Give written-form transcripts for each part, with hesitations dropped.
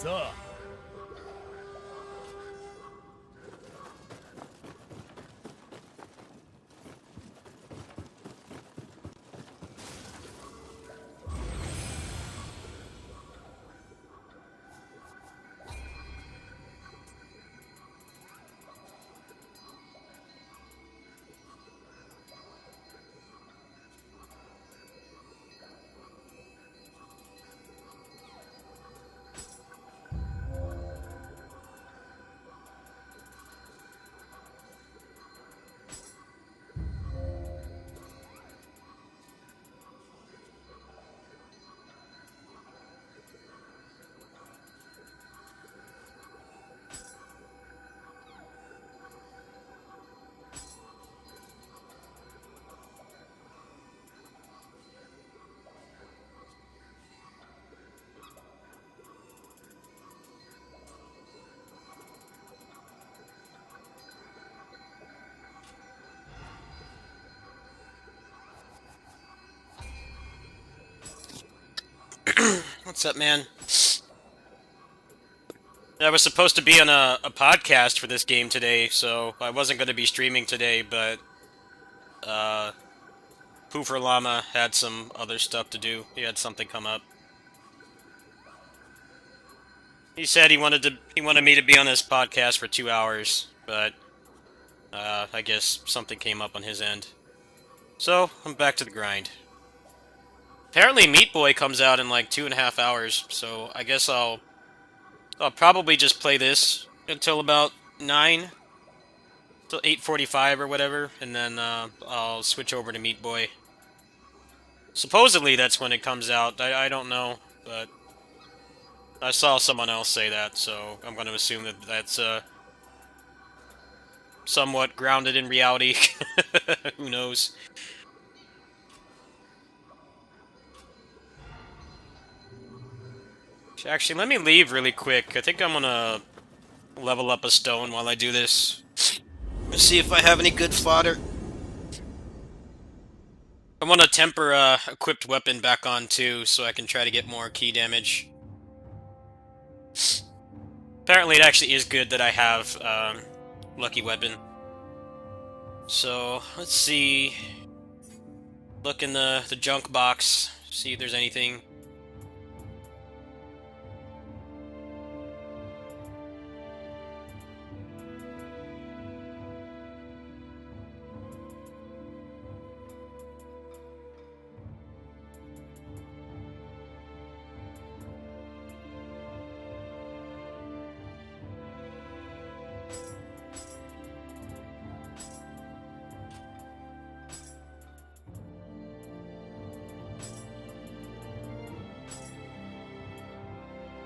さ。What's up, man? I was supposed to be on a podcast for this game today, so I wasn't going to be streaming today, but uh, Poofer Llama had some other stuff to do. He had something come up. He said he wanted me to be on this podcast for 2 hours, but I guess something came up on his end. So I'm back to the grind. Apparently, Meat Boy comes out in like 2.5 hours, so I guess I'll probably just play this until about 9. Till 8:45 or whatever, and then I'll switch over to Meat Boy. Supposedly that's when it comes out. I don't know, but I saw someone else say that, so I'm going to assume that that's somewhat grounded in reality. Who knows? Actually, let me leave really quick. I think I'm gonna level up a stone while I do this. Let's see if I have any good fodder. I want to temper equipped weapon back on too, so I can try to get more key damage. Apparently, it actually is good that I have lucky weapon. So let's see. Look in the junk box. See if there's anything.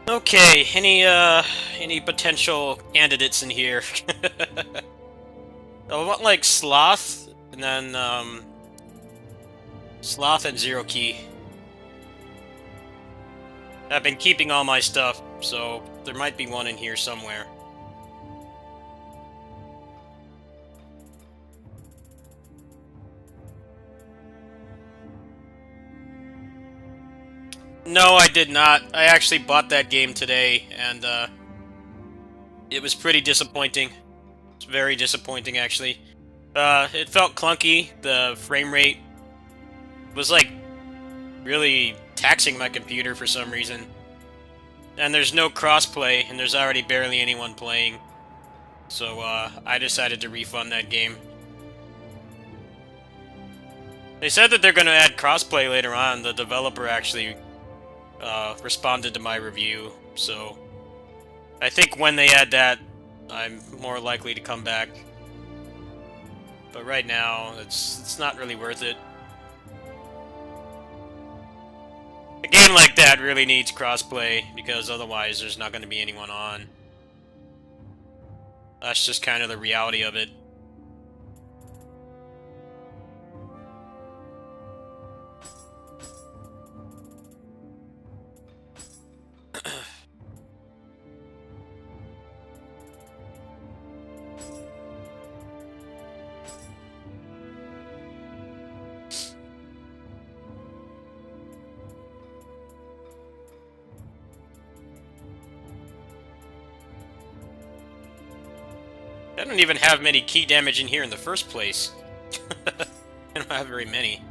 Okay, any potential candidates in here? I want like sloth, and then sloth and zero key. I've been keeping all my stuff, so there might be one in here somewhere. No, I did not. I actually bought that game today, and it was pretty disappointing. It's very disappointing, actually. It felt clunky. The frame rate was like really taxing my computer for some reason. And there's no crossplay, and there's already barely anyone playing. So I decided to refund that game. They said that they're going to add crossplay later on. The developer actually responded to my review, so I think when they add that, I'm more likely to come back. But right now, it's not really worth it. A game like that really needs crossplay, because otherwise there's not going to be anyone on. That's just kind of the reality of it. I don't even have many key damage in here in the first place. I don't have very many.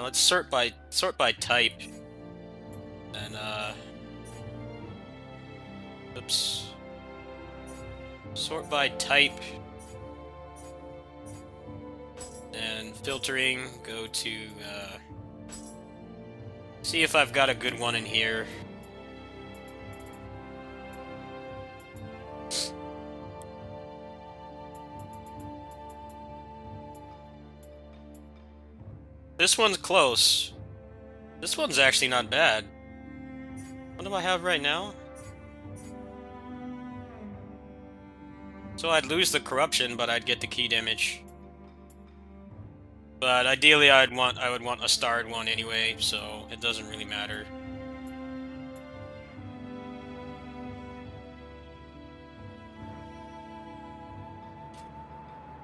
Let's sort by type. And oops. Sort by type. And filtering, go to see if I've got a good one in here. This one's close. This one's actually not bad. What do I have right now? So I'd lose the corruption, but I'd get the key damage. But ideally I would want a starred one anyway, so it doesn't really matter.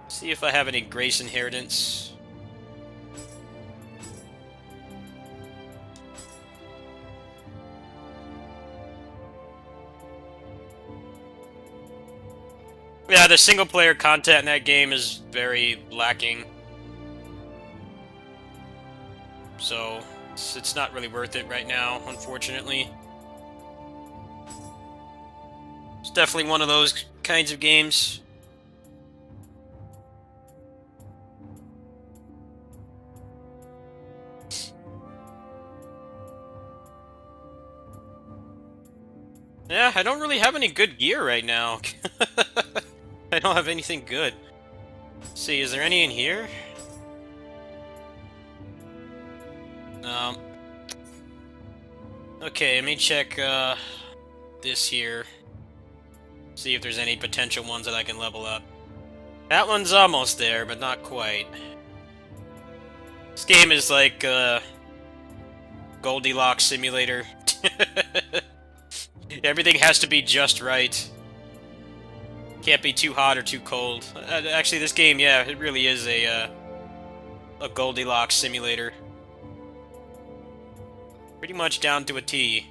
See if I have any Grace Inheritance. Yeah, the single-player content in that game is very lacking. So, it's not really worth it right now, unfortunately. It's definitely one of those kinds of games. Yeah, I don't really have any good gear right now. I don't have anything good. Let's see, is there any in here? Okay, let me check this here. See if there's any potential ones that I can level up. That one's almost there, but not quite. This game is like Goldilocks simulator. Everything has to be just right. Can't be too hot or too cold. Actually, this game, yeah, it really is a Goldilocks simulator. Pretty much down to a T.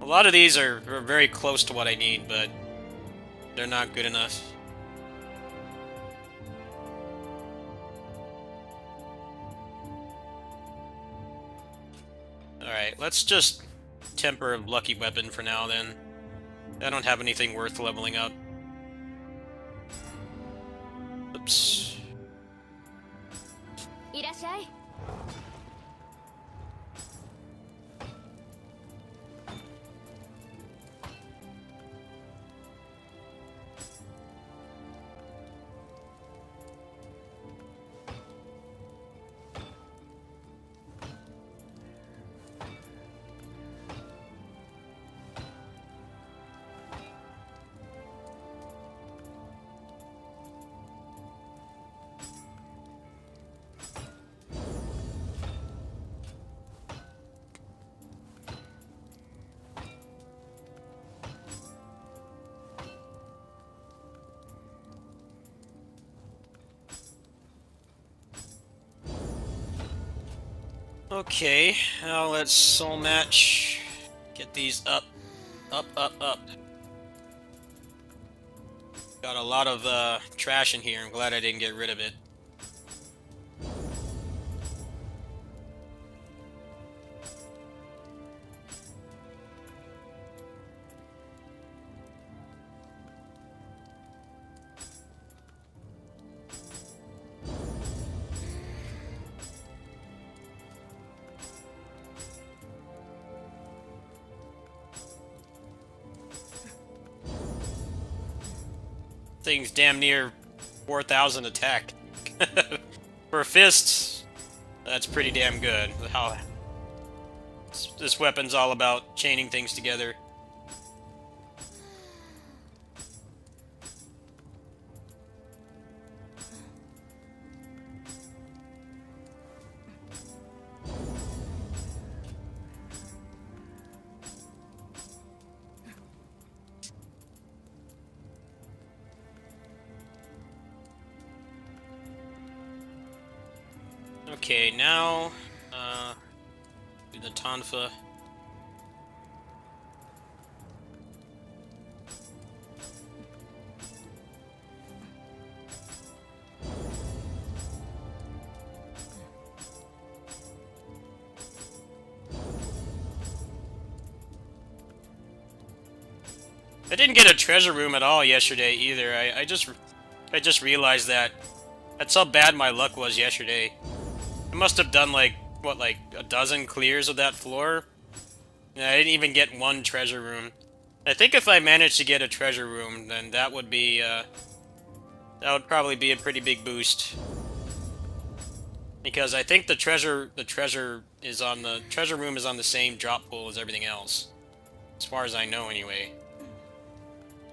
A lot of these are very close to what I need, but they're not good enough. Alright, let's just temper Lucky Weapon for now, then. I don't have anything worth leveling up. Oops. Okay, now let's soul match. Get these up. Up, up, up. Got a lot of trash in here. I'm glad I didn't get rid of it. Thing's damn near 4,000 attack. For fists, that's pretty damn good. How this weapon's all about chaining things together. Okay, now, do the Tonfa. I didn't get a treasure room at all yesterday either. I just realized that. That's how bad my luck was yesterday. I must have done like what, like a dozen clears of that floor. And I didn't even get one treasure room. I think if I managed to get a treasure room, then that would probably be a pretty big boost. Because I think the treasure room is on the same drop pool as everything else. As far as I know anyway.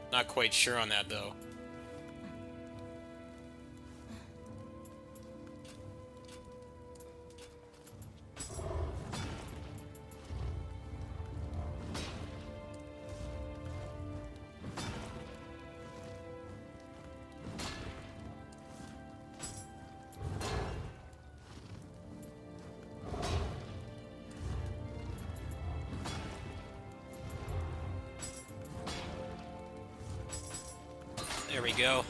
Not quite sure on that though. There we go.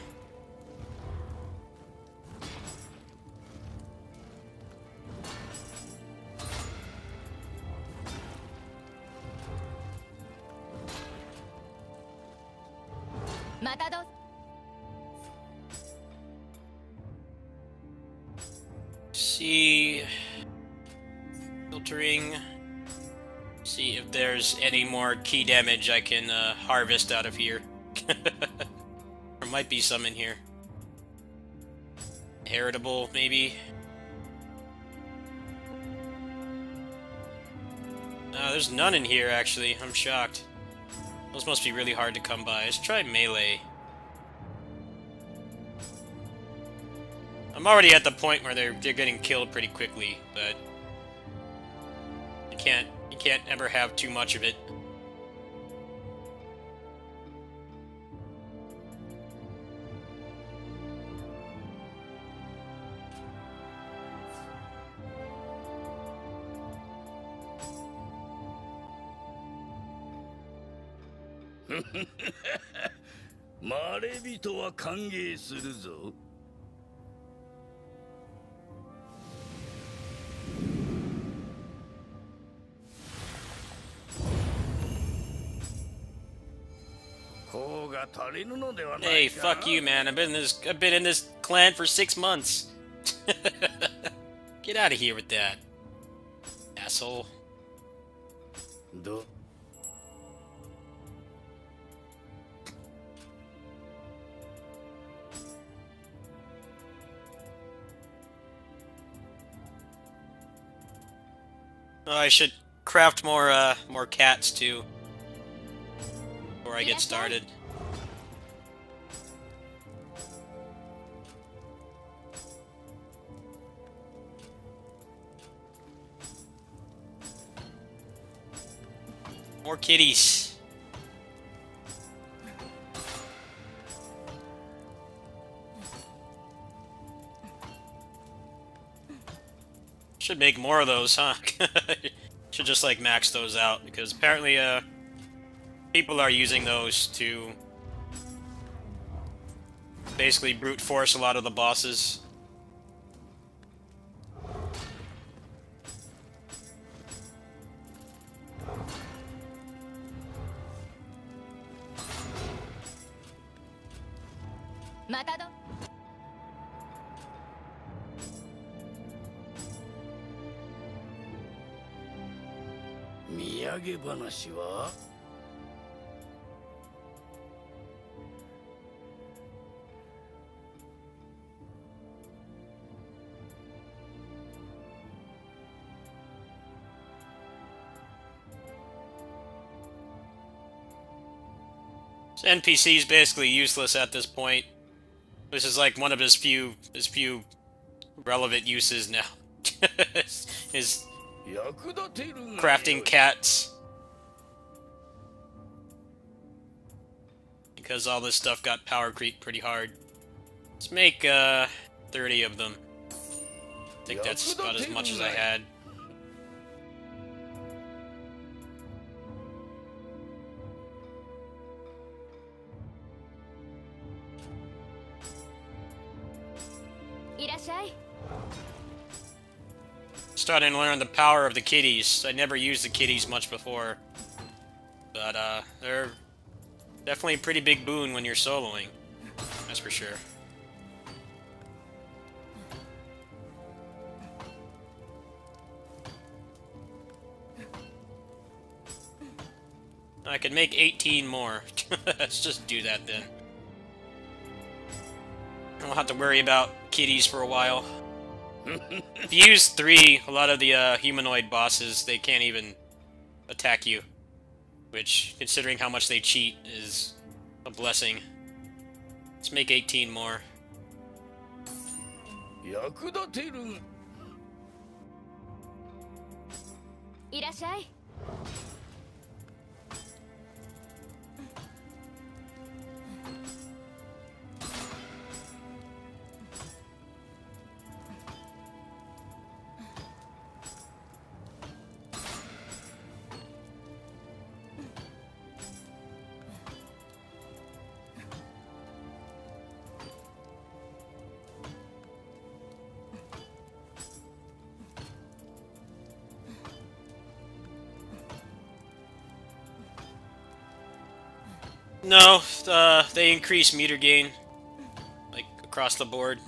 See, filtering. See if there's any more key damage I can harvest out of here. There might be some in here. Heritable, maybe. There's none in here, actually. I'm shocked. Those must be really hard to come by. Let's try melee. I'm already at the point where they're getting killed pretty quickly, but you can't ever have too much of it. Hey, fuck you, man. I've been in this clan for 6 months. Get out of here with that, asshole. Oh, I should craft more cats too before I get started. More kitties. Should make more of those, huh? Should just like max those out because apparently people are using those to basically brute force a lot of the bosses. NPC is basically useless at this point. This is like one of his few relevant uses now. is crafting cats. Because all this stuff got power creep pretty hard. Let's make 30 of them. I think that's about as much as I had. Starting to learn the power of the kitties. I never used the kitties much before, but they're Definitely a pretty big boon when you're soloing. That's for sure. I could make 18 more. Let's just do that then. I don't have to worry about kitties for a while. If you use 3, a lot of the humanoid bosses, they can't even attack you. Which, considering how much they cheat, is a blessing. Let's make 18 more. 役立てる。いらっしゃい。No, they increase meter gain, like, across the board.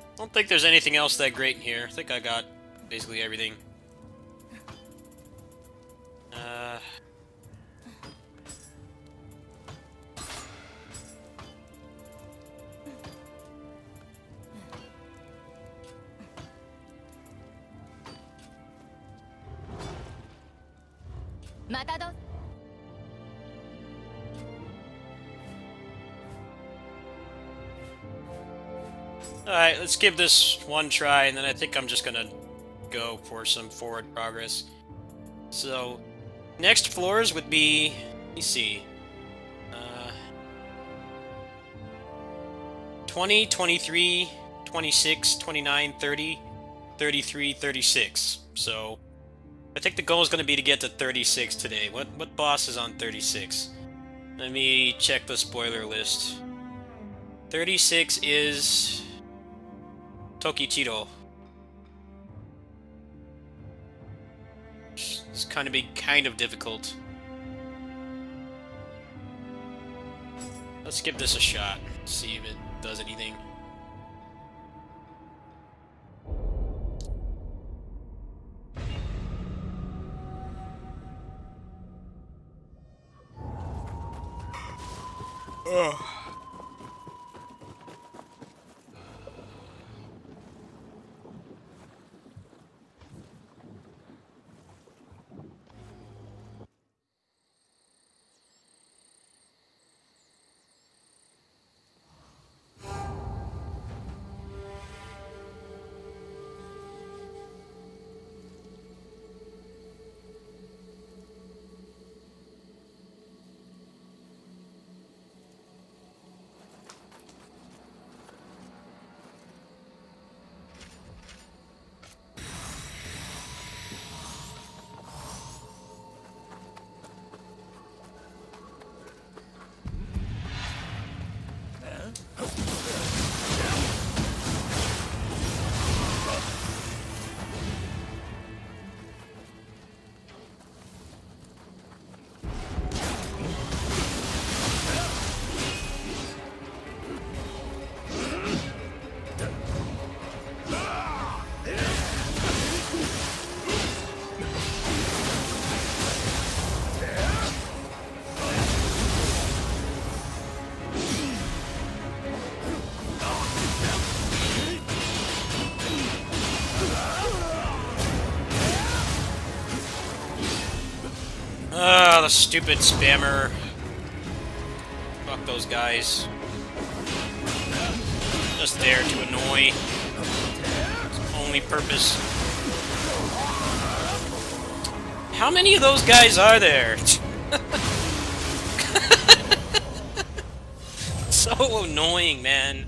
I don't think there's anything else that great in here. I think I got basically everything. Matado. Alright, let's give this one try, and then I think I'm just gonna go for some forward progress. So, next floors would be, let me see, 20, 23, 26, 29, 30, 33, 36. So, I think the goal is going to be to get to 36 today. What boss is on 36? Let me check the spoiler list. 36 is Tokichiro. It's kind of difficult. Let's give this a shot. See if it does anything. Ugh. Ah, the stupid spammer. Fuck those guys. Just there to annoy. It's only purpose. How many of those guys are there? So annoying, man.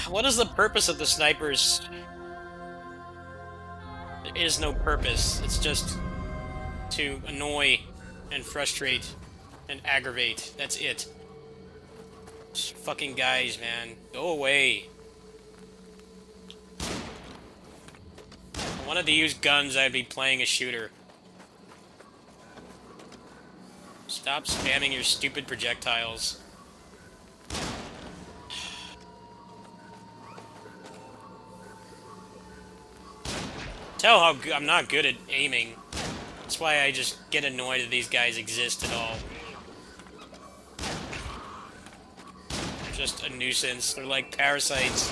What is the purpose of the snipers? There is no purpose. It's just to annoy and frustrate and aggravate. That's it. Just fucking guys, man. Go away. If I wanted to use guns, I'd be playing a shooter. Stop spamming your stupid projectiles. Tell how I'm not good at aiming. That's why I just get annoyed that these guys exist at all. Just a nuisance. They're like parasites.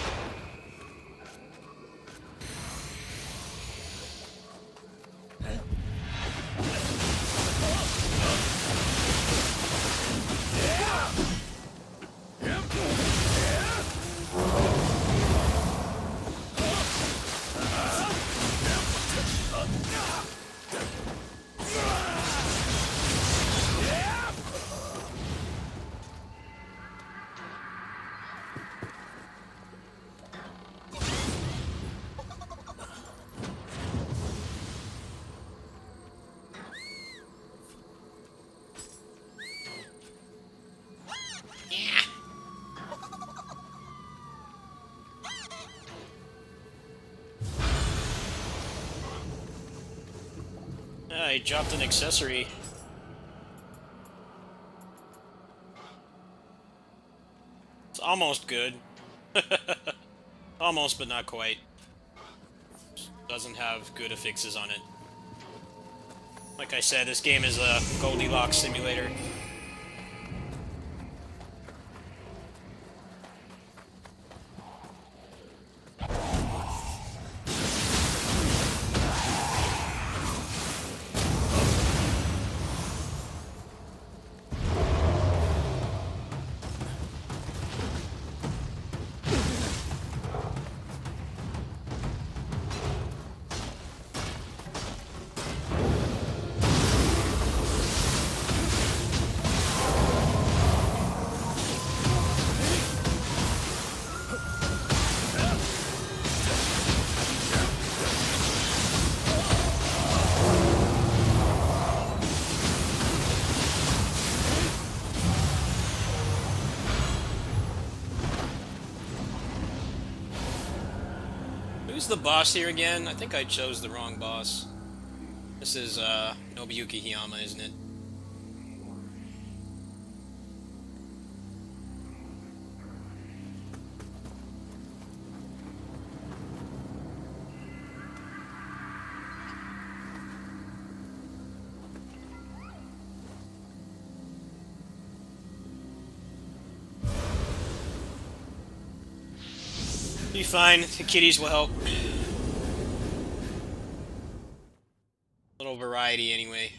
I dropped an accessory. It's almost good. Almost, but not quite. Doesn't have good affixes on it. Like I said, this game is a Goldilocks simulator. Who's the boss here again? I think I chose the wrong boss. This is, Nobuyuki Hiyama, isn't it? Be fine. The kitties will help. Little variety, anyway.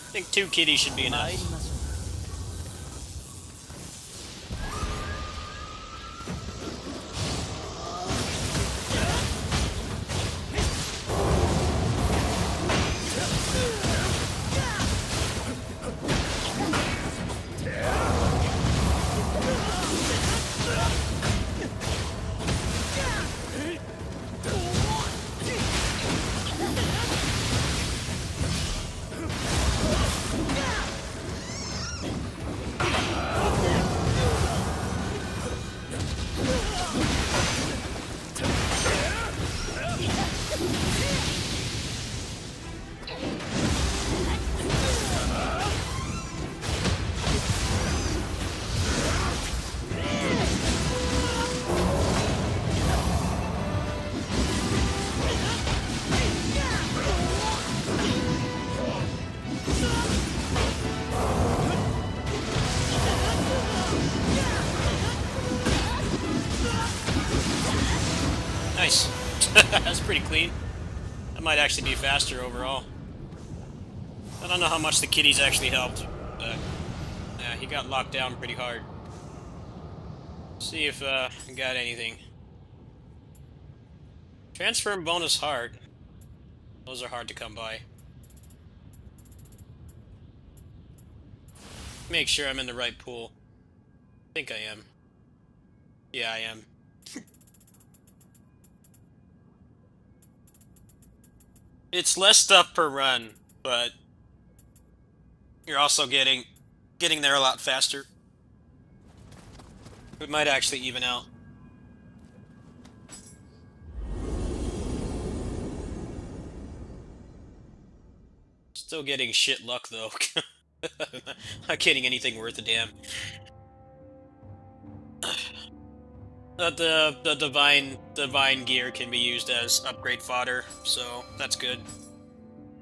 I think 2 kitties should be enough. Nice. That's pretty clean. That might actually be faster overall. I don't know how much the kitties actually helped, but yeah, he got locked down pretty hard. See if I got anything. Transfer and bonus heart. Those are hard to come by. Make sure I'm in the right pool. I think I am. Yeah, I am. It's less stuff per run, but you're also getting there a lot faster. It might actually even out. Still getting shit luck though. Not getting anything worth a damn. The divine gear can be used as upgrade fodder, so that's good.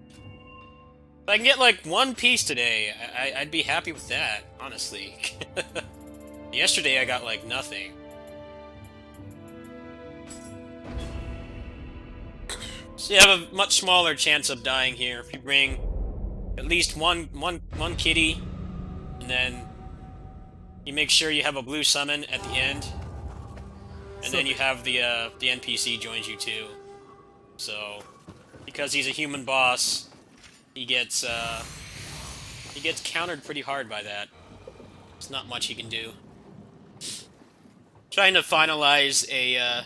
If I can get like one piece today, I'd be happy with that, honestly. Yesterday I got like nothing. So you have a much smaller chance of dying here if you bring at least one kitty, and then you make sure you have a blue summon at the end, and then you have the NPC joins you too. So because he's a human boss, he gets countered pretty hard by that. There's not much he can do. Trying to finalize a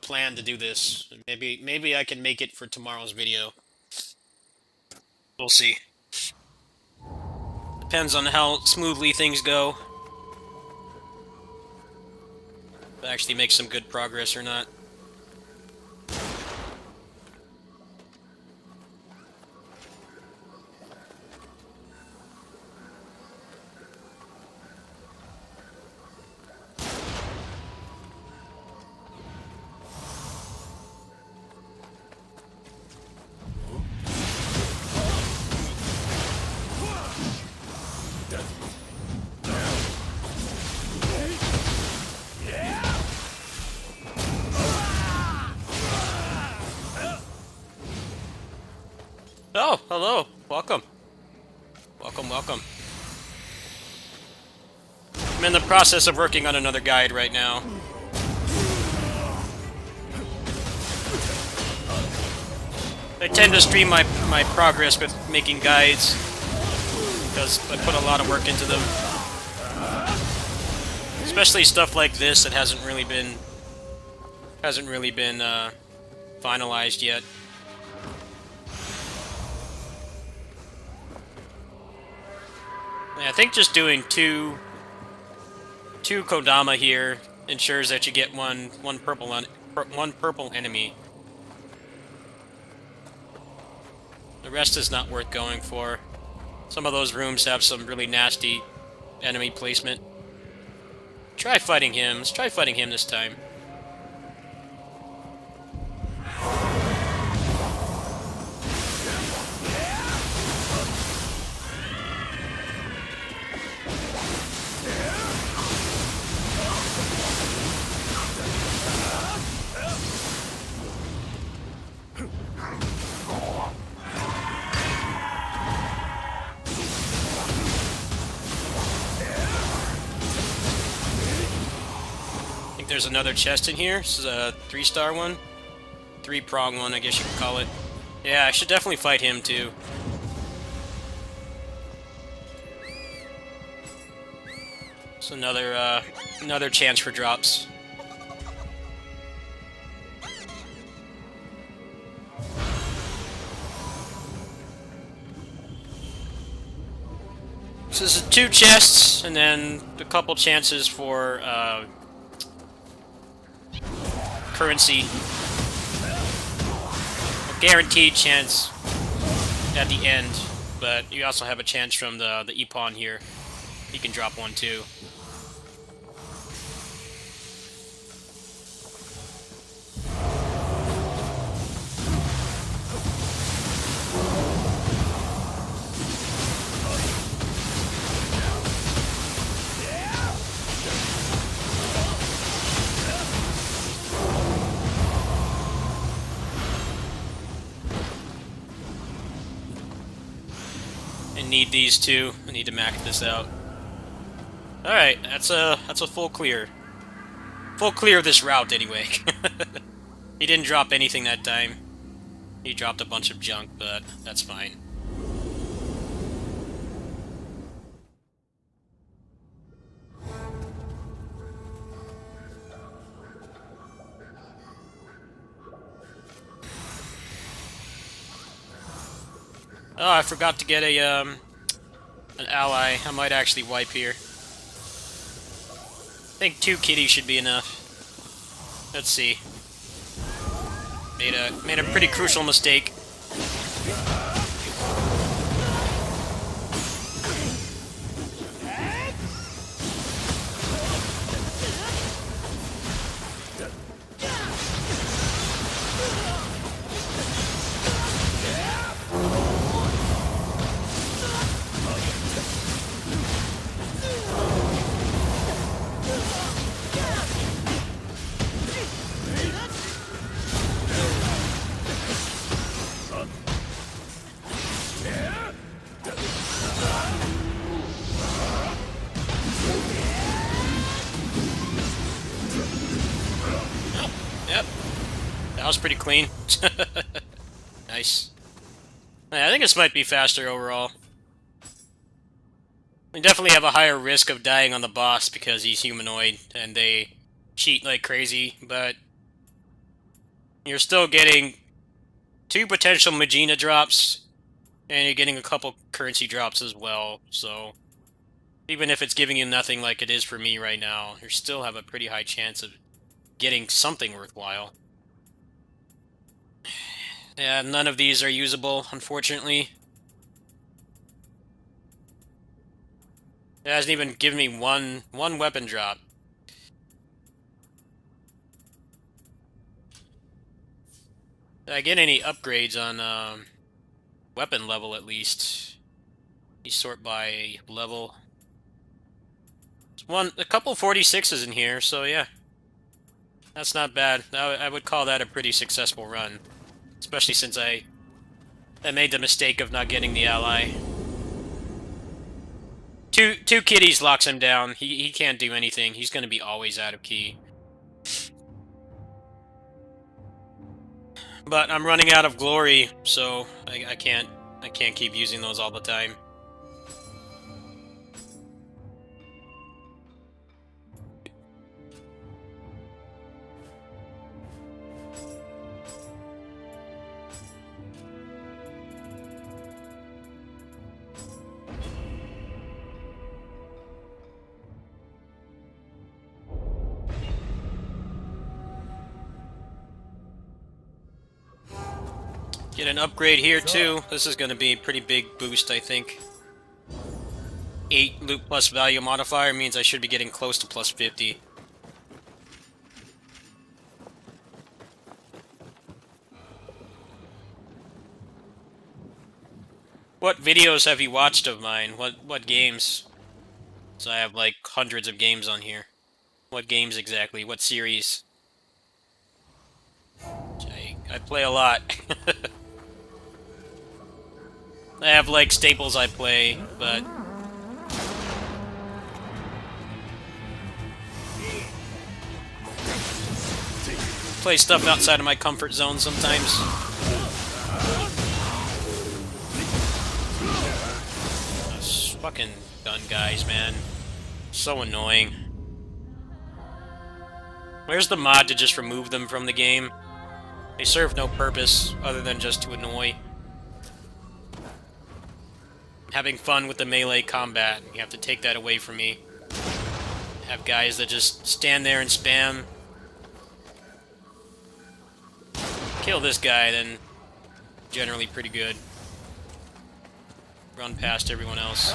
plan to do this. Maybe I can make it for tomorrow's video. We'll see. Depends on how smoothly things go. If I actually make some good progress or not. Oh, hello. Welcome. Welcome. I'm in the process of working on another guide right now. I tend to stream my progress with making guides because I put a lot of work into them. Especially stuff like this that hasn't really been finalized yet. Yeah, I think just doing two Kodama here ensures that you get one purple enemy. The rest is not worth going for. Some of those rooms have some really nasty enemy placement. Try fighting him. Let's try fighting him this time. There's another chest in here. This is a 3-star one. 3-prong one, I guess you could call it. Yeah, I should definitely fight him too. It's another chance for drops. So this is 2 chests, and then a couple chances for currency. A guaranteed chance at the end, but you also have a chance from the Epon here. He can drop one too. need these two. I need to max this out. Alright, that's a full clear. Full clear of this route, anyway. He didn't drop anything that time. He dropped a bunch of junk, but that's fine. Oh, I forgot to get a, an ally. I might actually wipe here. I think 2 kitties should be enough. Let's see. Made a pretty crucial mistake. Yep. That was pretty clean. Nice. Yeah, I think this might be faster overall. We definitely have a higher risk of dying on the boss because he's humanoid and they cheat like crazy, but you're still getting 2 potential Magina drops, and you're getting a couple currency drops as well, so even if it's giving you nothing like it is for me right now, you still have a pretty high chance of getting something worthwhile. Yeah, none of these are usable, unfortunately. It hasn't even given me one weapon drop. Did I get any upgrades on weapon level at least? You sort by level. There's a couple 46s in here, so yeah. That's not bad. I would call that a pretty successful run. Especially since I made the mistake of not getting the ally. Two kitties locks him down. He can't do anything. He's gonna be always out of key. But I'm running out of glory, so I can't keep using those all the time. Get an upgrade here too. This is going to be a pretty big boost, I think. 8 loot plus value modifier means I should be getting close to plus 50. What videos have you watched of mine? What games? So I have like hundreds of games on here. What games exactly? What series? I play a lot. I have like staples I play, but play stuff outside of my comfort zone sometimes. Those fucking gun guys, man. So annoying. Where's the mod to just remove them from the game? They serve no purpose other than just to annoy. Having fun with the melee combat. You have to take that away from me. Have guys that just stand there and spam. Kill this guy, then generally pretty good. Run past everyone else.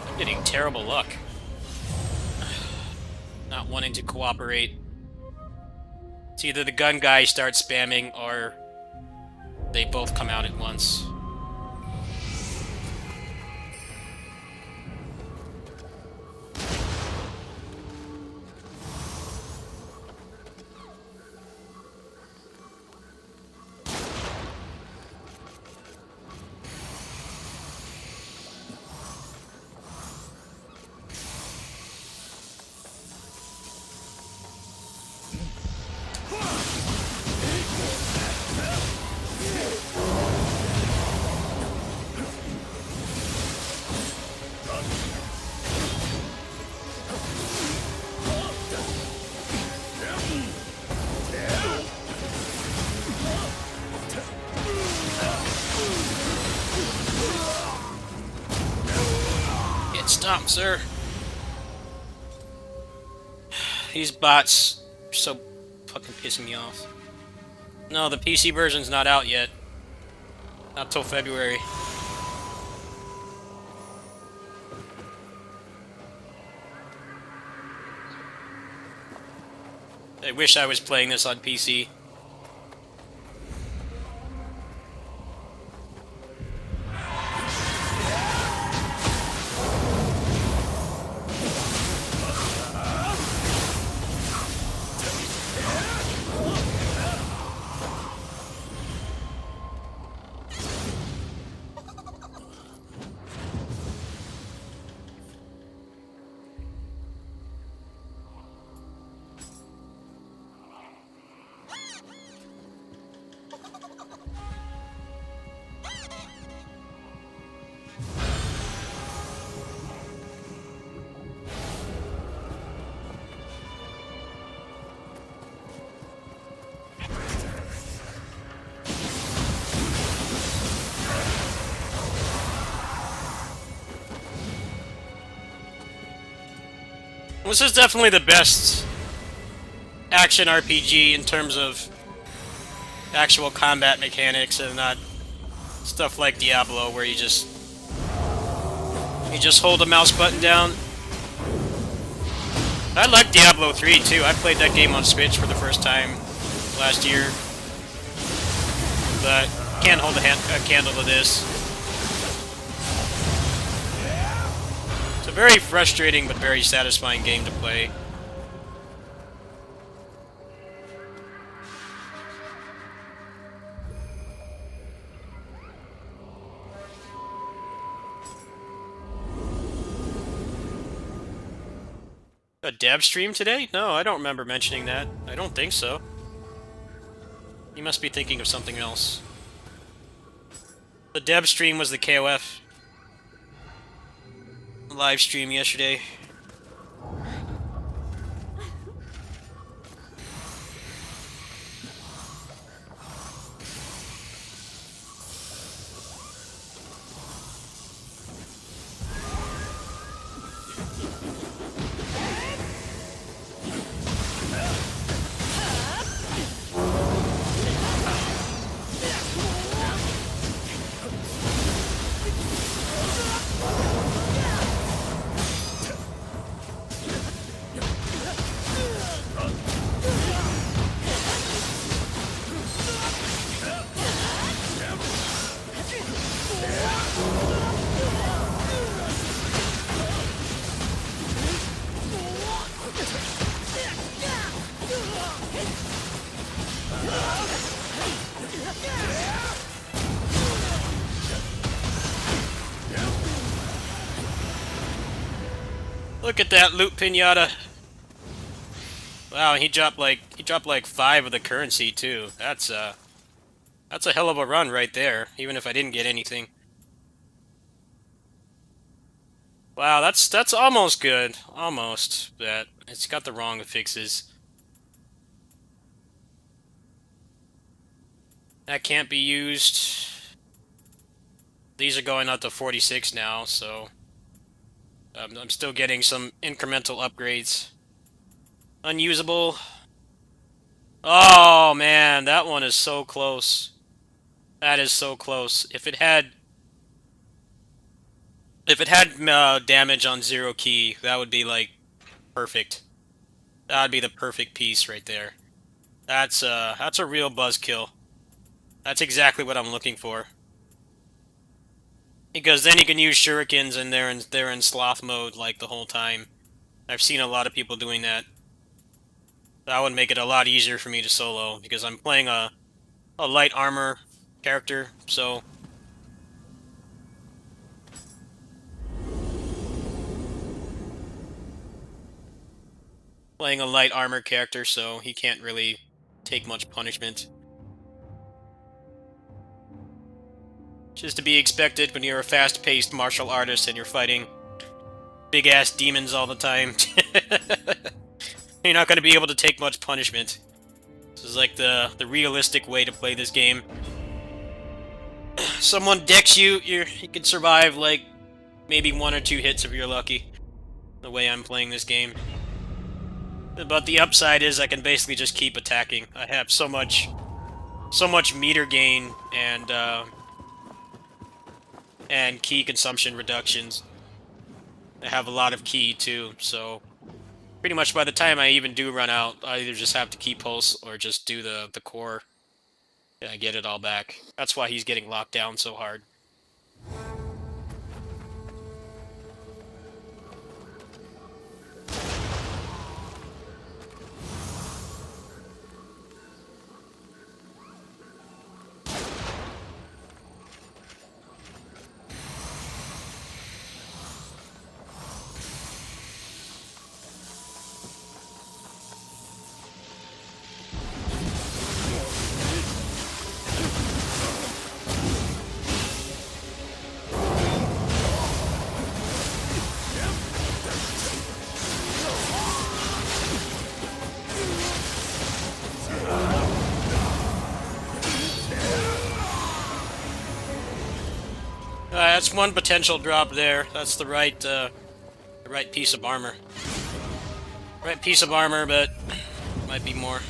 I'm getting terrible luck. Not wanting to cooperate. It's either the gun guy starts spamming, or they both come out at once. Stop, sir. These bots are so fucking pissing me off. No, the PC version's not out yet. Not till February. I wish I was playing this on PC. This is definitely the best action RPG in terms of actual combat mechanics and not stuff like Diablo where you just hold the mouse button down. I like Diablo 3 too. I played that game on Switch for the first time last year, but can't hold a candle to this. It's a very frustrating but very satisfying game to play. A dev stream today? No, I don't remember mentioning that. I don't think so. You must be thinking of something else. The dev stream was the KOF live stream yesterday. Look at that loot pinata. Wow, he dropped like 5 of the currency too. That's a hell of a run right there, even if I didn't get anything. Wow, that's almost good. Almost, but it's got the wrong fixes. That can't be used. These are going up to 46 now, so I'm still getting some incremental upgrades. Unusable. Oh man, that one is so close. That is so close. If it had damage on 0 key, that would be like perfect. That would be the perfect piece right there. That's a real buzzkill. That's exactly what I'm looking for. Because then you can use shurikens and they're in sloth mode like the whole time. I've seen a lot of people doing that. That would make it a lot easier for me to solo because I'm playing a light armor character, so he can't really take much punishment. Just to be expected when you're a fast-paced martial artist and you're fighting big-ass demons all the time. You're not going to be able to take much punishment. This is like the realistic way to play this game. Someone decks you, you can survive like maybe 1 or 2 hits if you're lucky, the way I'm playing this game. But the upside is I can basically just keep attacking. I have so much meter gain and key consumption reductions. I have a lot of key too, so pretty much by the time I even do run out, I either just have to key pulse or just do the core and I get it all back. That's why he's getting locked down so hard. That's one potential drop there. That's the right piece of armor. Right piece of armor, but might be more.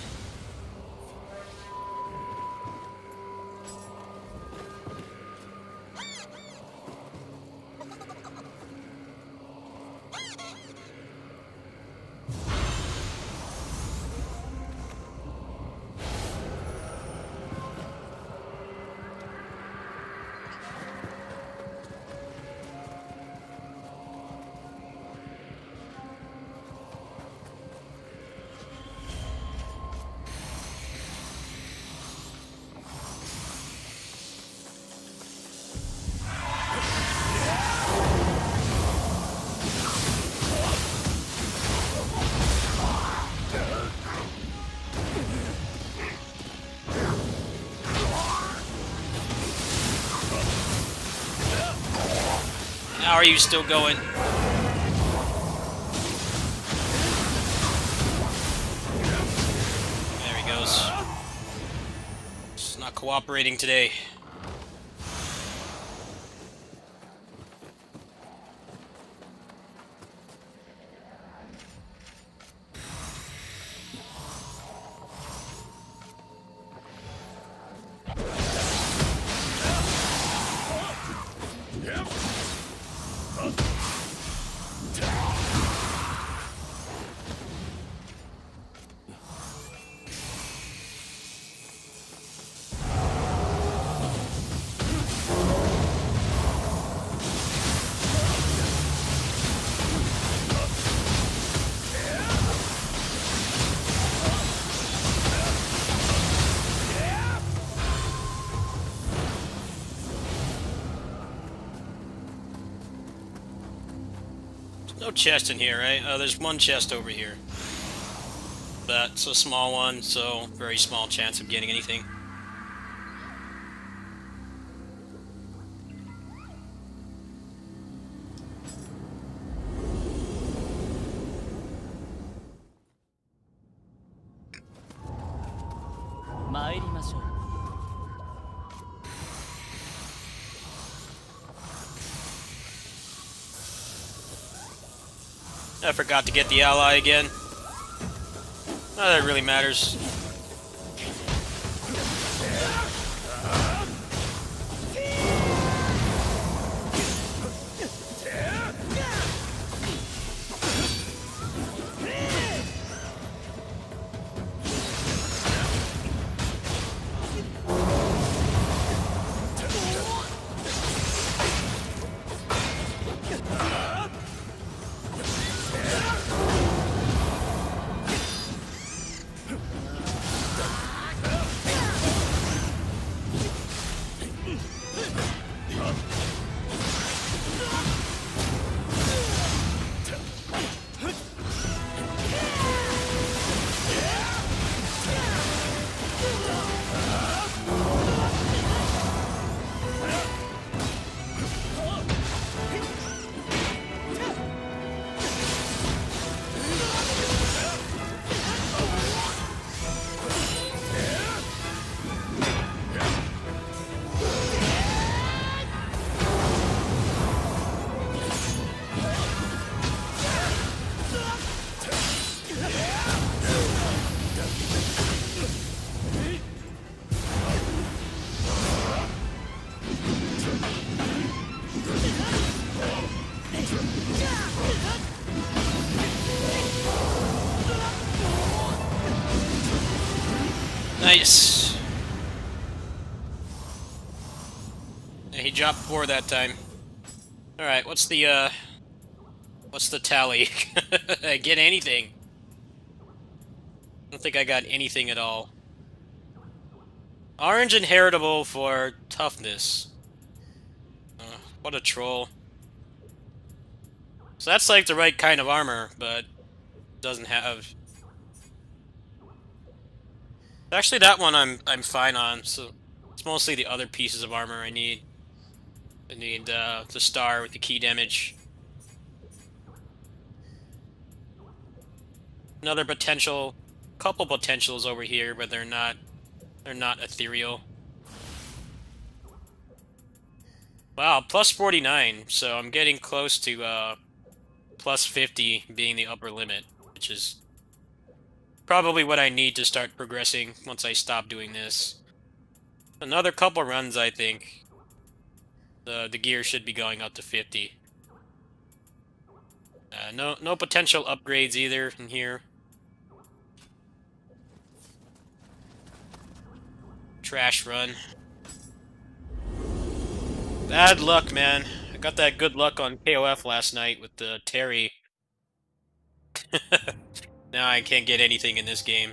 How are you still going? There he goes. It's not cooperating today. No chest in here, right? There's one chest over here. That's a small one, so very small chance of getting anything. I forgot to get the ally again. Not that it really matters. Nice. Yeah, he dropped 4 that time. Alright, what's the tally? I get anything? I don't think I got anything at all. Orange inheritable for toughness. What a troll. So that's like the right kind of armor, but doesn't have. Actually, that one I'm fine on. So it's mostly the other pieces of armor I need. I need the star with the key damage. Another potential, couple potentials over here, but they're not ethereal. Wow, plus 49. So I'm getting close to plus 50 being the upper limit, which is probably what I need to start progressing once I stop doing this. Another couple runs, I think. The gear should be going up to 50. No potential upgrades either in here. Trash run. Bad luck, man. I got that good luck on KOF last night with the Terry. Now I can't get anything in this game.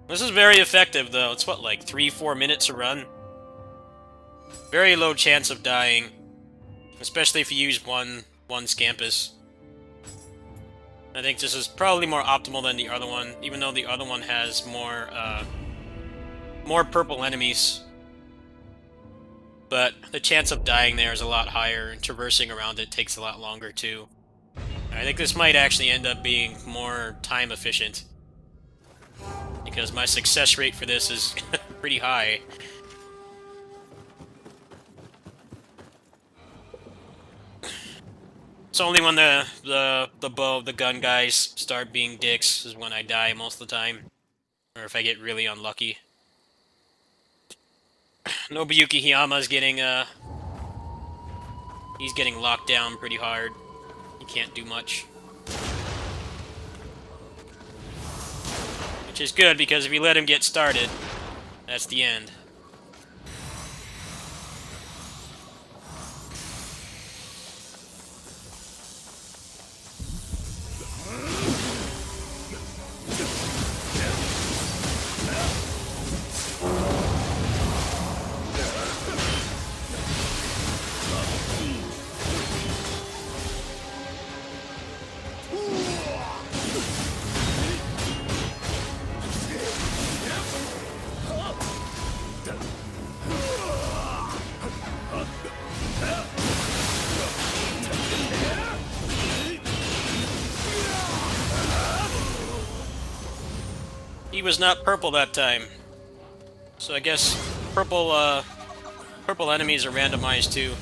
This is very effective, though. It's what, like 3-4 minutes a run? Very low chance of dying. Especially if you use one Scampus. I think this is probably more optimal than the other one, even though the other one has more purple enemies. But the chance of dying there is a lot higher, and traversing around it takes a lot longer, too. I think this might actually end up being more time efficient. Because my success rate for this is pretty high. It's only when the gun guys start being dicks is when I die most of the time. Or if I get really unlucky. Nobuyuki Hiyama's getting he's getting locked down pretty hard. He can't do much. Which is good, because if you let him get started, that's the end. He was not purple that time. So I guess purple enemies are randomized too.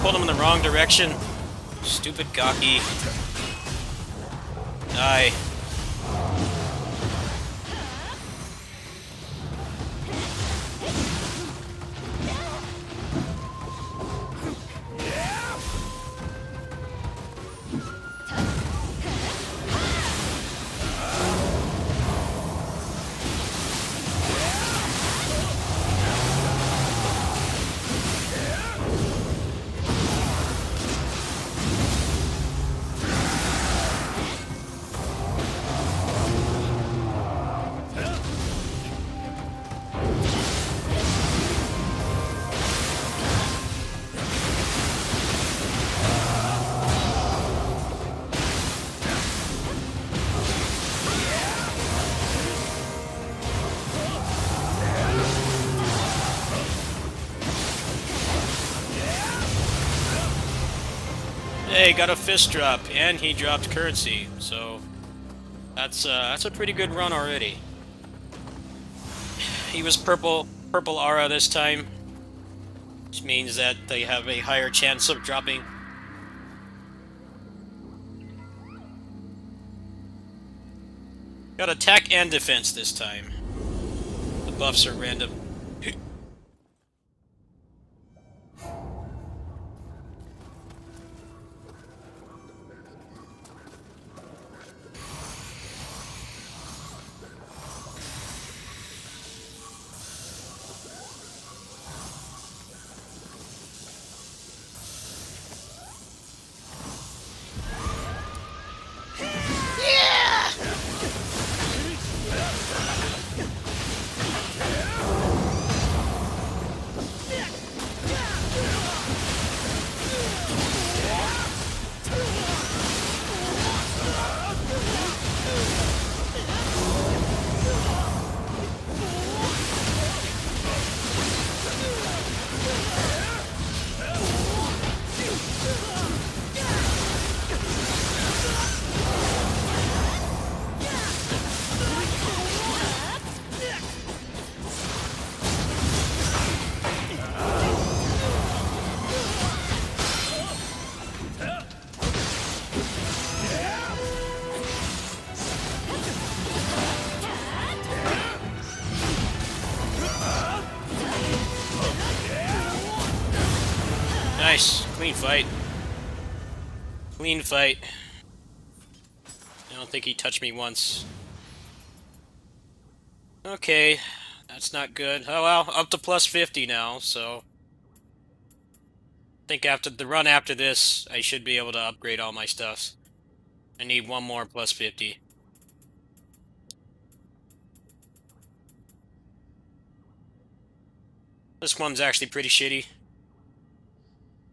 Pulled him in the wrong direction. Stupid Gaki. Die. Hey, got a fist drop, and he dropped currency, so that's a pretty good run already. He was purple aura this time, which means that they have a higher chance of dropping. Got attack and defense this time. The buffs are random. Nice. Clean fight. Clean fight. I don't think he touched me once. Okay. That's not good. Oh well, up to plus 50 now, so... I think after the run after this, I should be able to upgrade all my stuff. I need one more plus 50. This one's actually pretty shitty.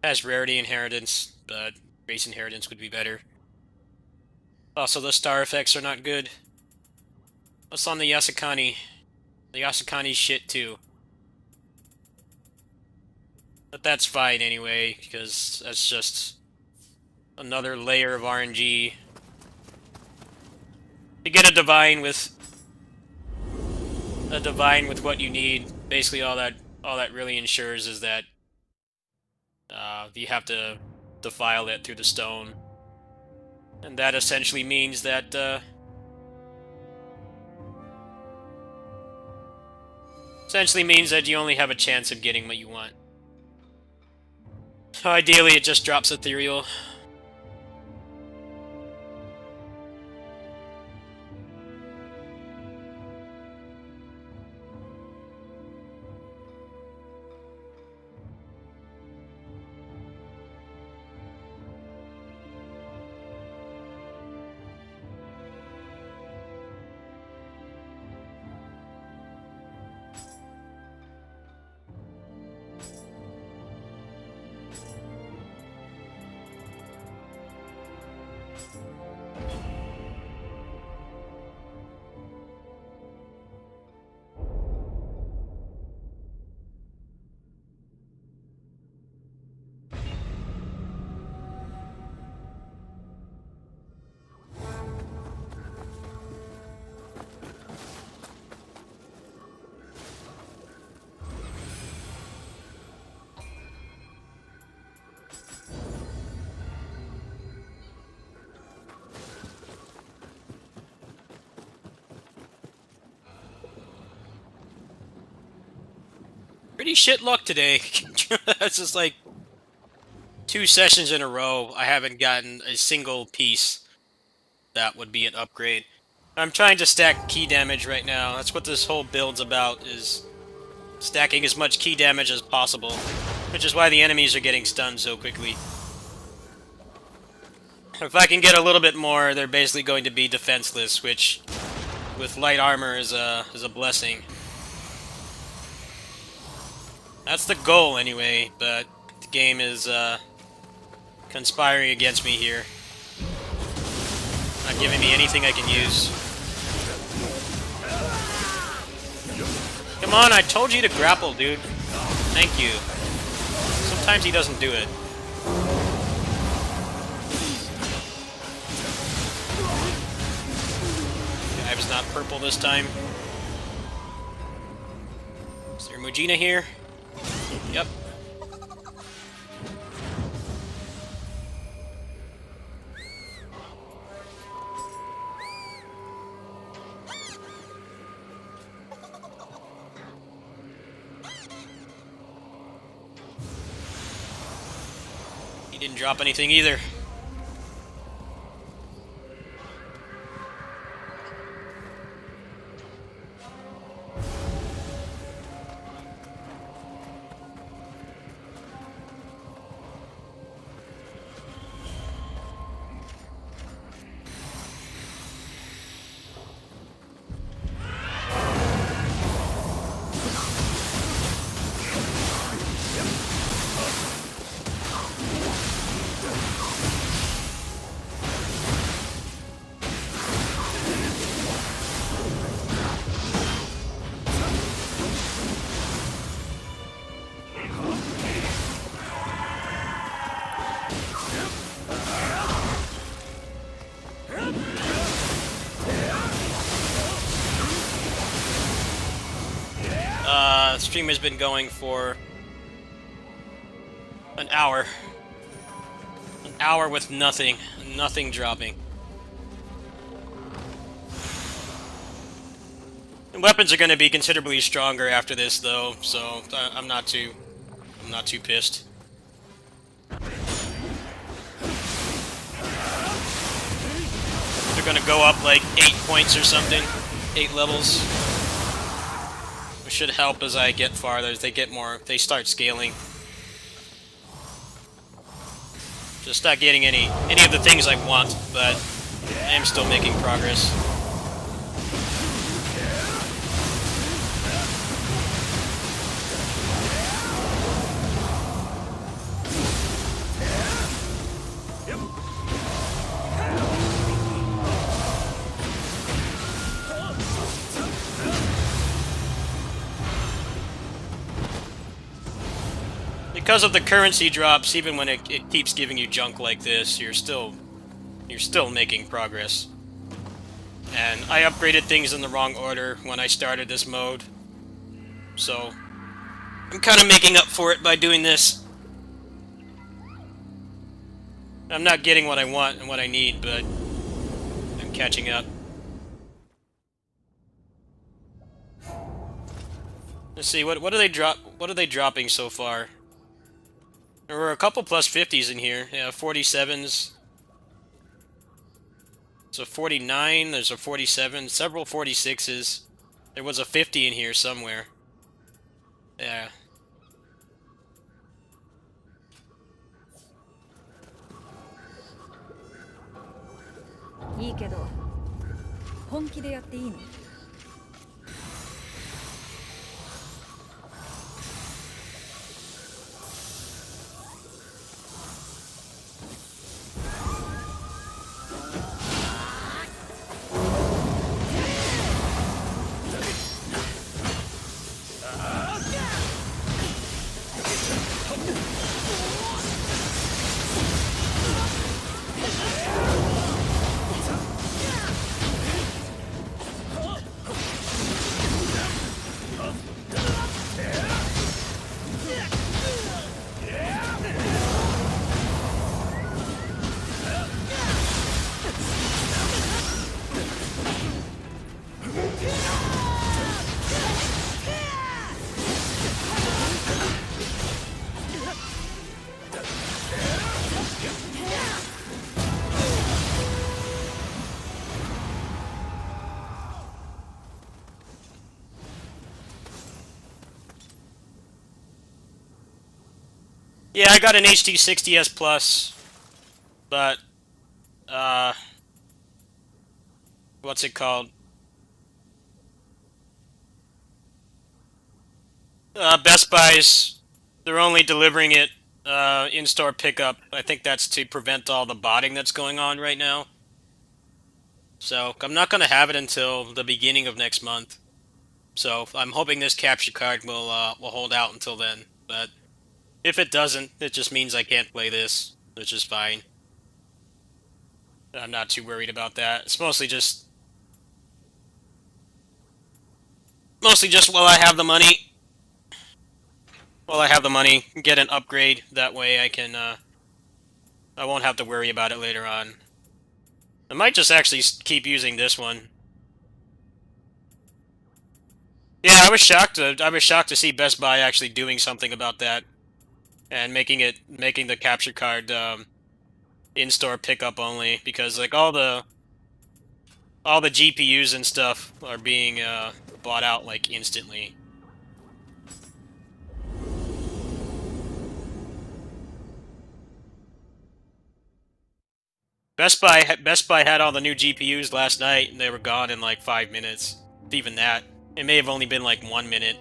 Has rarity inheritance, but race inheritance would be better. Also, the star effects are not good. What's on the Yasukani? The Yasukani's shit too. But that's fine anyway, because that's just another layer of RNG. To get a divine with what you need, basically all that really ensures is that you have to defile it through the stone. And that essentially means that you only have a chance of getting what you want. Ideally, it just drops ethereal. Pretty shit luck today. It's just like 2 sessions in a row, I haven't gotten a single piece that would be an upgrade. I'm trying to stack key damage right now. That's what this whole build's about, is stacking as much key damage as possible. Which is why the enemies are getting stunned so quickly. If I can get a little bit more, they're basically going to be defenseless, which with light armor is a blessing. That's the goal anyway, but the game is conspiring against me here. Not giving me anything I can use. Come on, I told you to grapple, dude. Thank you. Sometimes he doesn't do it. was not purple this time. Is there Mujina here? Yep. He didn't drop anything either. Stream has been going for an hour. An hour with nothing dropping. And weapons are going to be considerably stronger after this, though, so I'm not too pissed. They're going to go up like 8 points or something, 8 levels. Which should help as I get farther, as they start scaling. Just not getting any of the things I want, but I am still making progress. Because of the currency drops, even when it keeps giving you junk like this, you're still making progress. And I upgraded things in the wrong order when I started this mode, so I'm kind of making up for it by doing this. I'm not getting what I want and what I need, but I'm catching up. Let's see, what are they dropping so far? There were a couple plus 50s in here. Yeah, 47s. So 49, there's a 47, several 46s. There was a 50 in here somewhere. Yeah. Yeah, I got an HD 60S Plus, but, what's it called? Best Buy's, they're only delivering it, in-store pickup. I think that's to prevent all the botting that's going on right now. So, I'm not gonna have it until the beginning of next month. So, I'm hoping this capture card will hold out until then, but if it doesn't, it just means I can't play this, which is fine. I'm not too worried about that. It's mostly just Mostly just while I have the money. While I have the money, get an upgrade. That way I can, I won't have to worry about it later on. I might just actually keep using this one. Yeah, I was shocked. I was shocked to see Best Buy actually doing something about that and making the capture card in-store pickup only, because like all the GPUs and stuff are being bought out like instantly. Best Buy had all the new GPUs last night, and they were gone in like 5 minutes. Even that, it may have only been like 1 minute.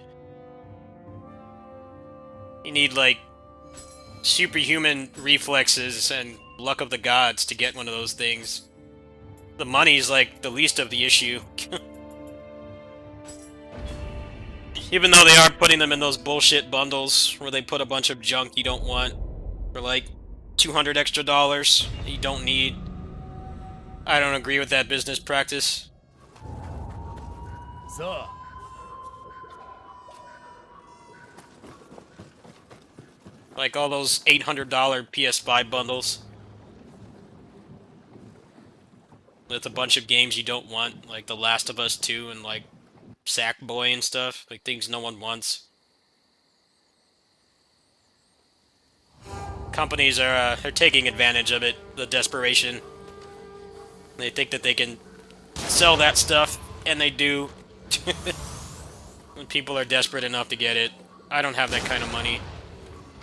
You need like superhuman reflexes and luck of the gods to get one of those things. The money's like the least of the issue. Even though they are putting them in those bullshit bundles where they put a bunch of junk you don't want for like $200 extra you don't need. I don't agree with that business practice. So, Like all those $800 PS5 bundles with a bunch of games you don't want, like The Last of Us 2 and like Sackboy and stuff, like things no one wants. Companies are they're taking advantage of it, the desperation. They think that they can sell that stuff, and they do. When people are desperate enough to get it. I don't have that kind of money.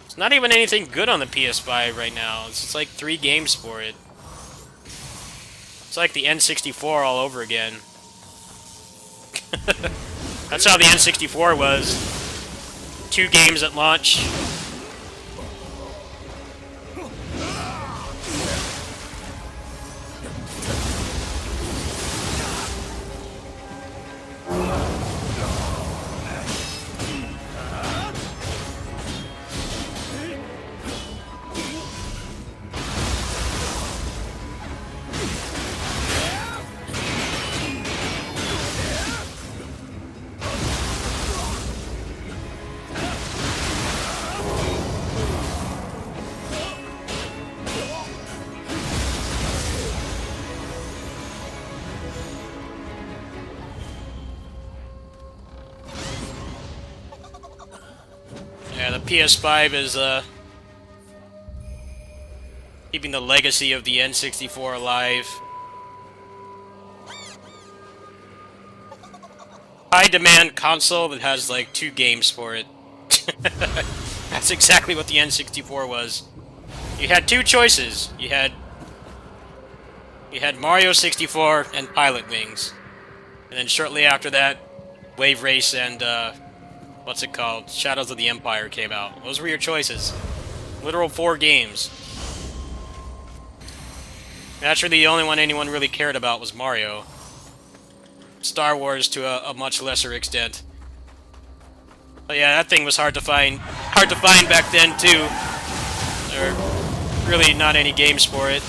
It's not even anything good on the PS5 right now. It's just like 3 games for it. It's like the N64 all over again. That's how the N64 was. 2 games at launch. Yeah, the PS5 is keeping the legacy of the N64 alive. High demand console that has like 2 games for it. That's exactly what the N64 was. You had 2 choices. You had Mario 64 and Pilot Wings. And then shortly after that, Wave Race and what's it called? Shadows of the Empire came out. Those were your choices. Literal 4 games. Naturally, the only one anyone really cared about was Mario. Star Wars to a much lesser extent. But yeah, that thing was hard to find back then too. There were really not any games for it.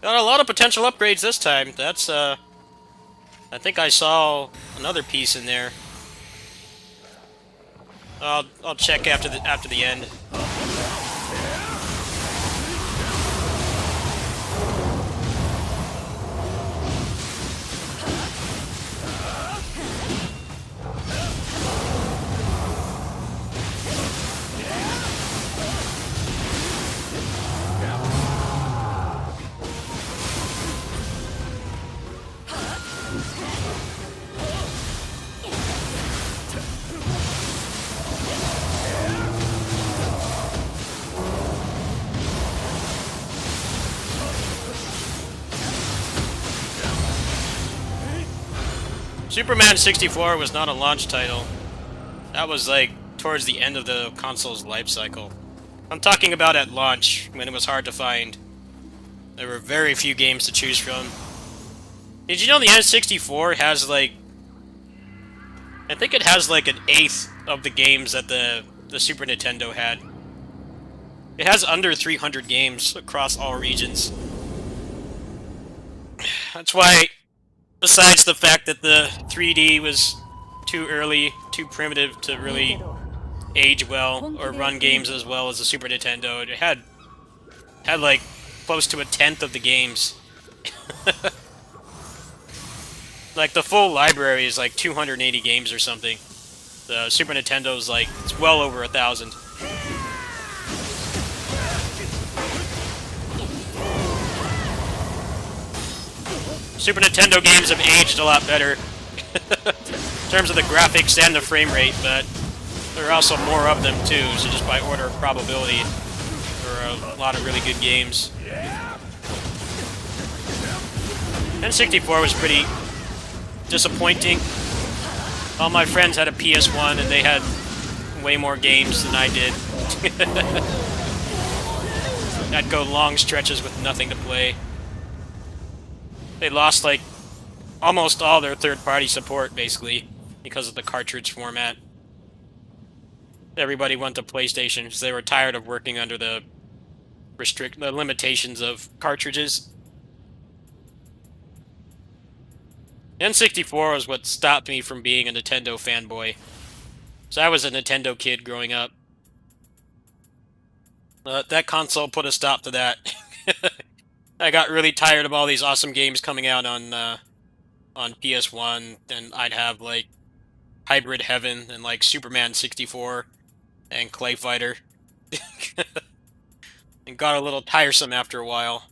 Got a lot of potential upgrades this time. That's I think I saw another piece in there. I'll check after the end. Superman 64 was not a launch title. That was like towards the end of the console's life cycle. I'm talking about at launch, when it was hard to find. There were very few games to choose from. Did you know the N64 has like... I think it has like an eighth of the games that the Super Nintendo had. It has under 300 games across all regions. That's why, besides the fact that the 3D was too early, too primitive to really age well or run games as well as the Super Nintendo, it had like close to a tenth of the games. Like the full library is like 280 games or something. The Super Nintendo's like, it's well over 1,000. Super Nintendo games have aged a lot better in terms of the graphics and the frame rate, but there are also more of them too, so just by order of probability, there are a lot of really good games. N64 was pretty disappointing. All my friends had a PS1 and they had way more games than I did. I'd go long stretches with nothing to play. They lost like almost all their third-party support basically because of the cartridge format. Everybody went to PlayStation because they were tired of working under the limitations of cartridges. N64 was what stopped me from being a Nintendo fanboy. So I was a Nintendo kid growing up. That console put a stop to that. I got really tired of all these awesome games coming out on PS1, and I'd have like Hybrid Heaven and like Superman 64 and Clay Fighter. And got a little tiresome after a while.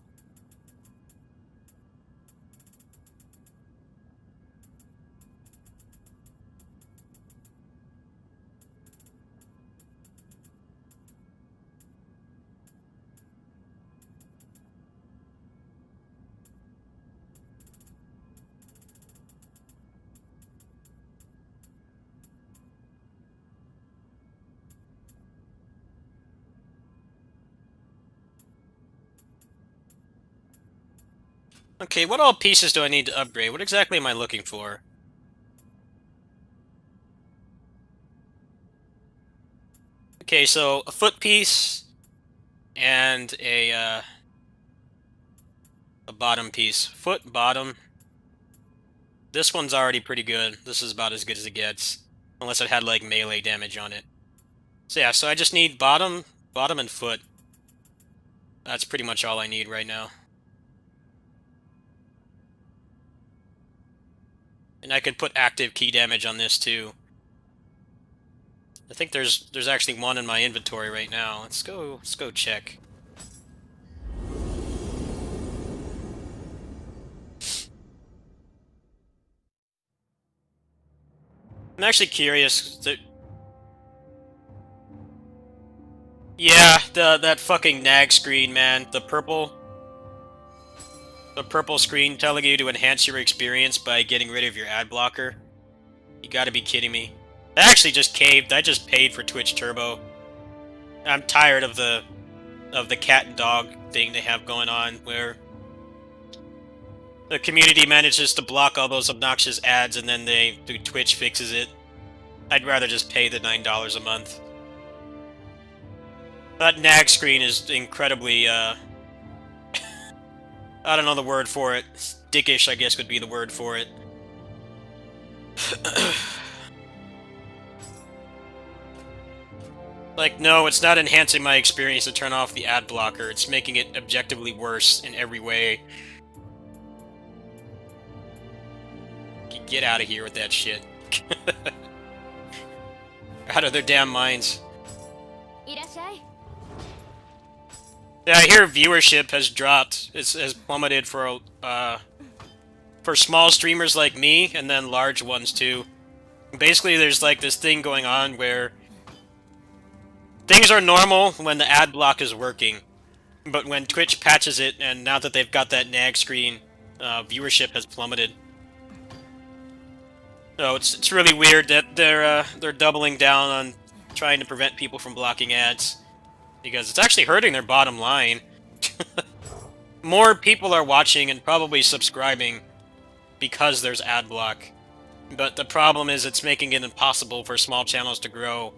Okay, what all pieces do I need to upgrade? What exactly am I looking for? Okay, so a foot piece and a bottom piece. Foot, bottom. This one's already pretty good. This is about as good as it gets. Unless it had like melee damage on it. So yeah, so I just need bottom, and foot. That's pretty much all I need right now. And I could put active key damage on this too. I think there's actually one in my inventory right now. Let's go check. I'm actually curious. Yeah, that fucking nag screen, man. The purple screen telling you to enhance your experience by getting rid of your ad blocker. You gotta be kidding me. I actually just caved. I just paid for Twitch Turbo. I'm tired of the cat and dog thing they have going on, where the community manages to block all those obnoxious ads and then Twitch fixes it. I'd rather just pay the $9 a month. That nag screen is incredibly, I don't know the word for it. Dickish, I guess, would be the word for it. Like, no, it's not enhancing my experience to turn off the ad blocker. It's making it objectively worse in every way. Get out of here with that shit. Out of their damn minds. Yeah, I hear viewership has dropped. Has plummeted for small streamers like me, and then large ones too. Basically, there's like this thing going on where things are normal when the ad block is working, but when Twitch patches it, and now that they've got that nag screen, viewership has plummeted. No, it's really weird that they're doubling down on trying to prevent people from blocking ads because it's actually hurting their bottom line. More people are watching and probably subscribing because there's ad block. But the problem is it's making it impossible for small channels to grow.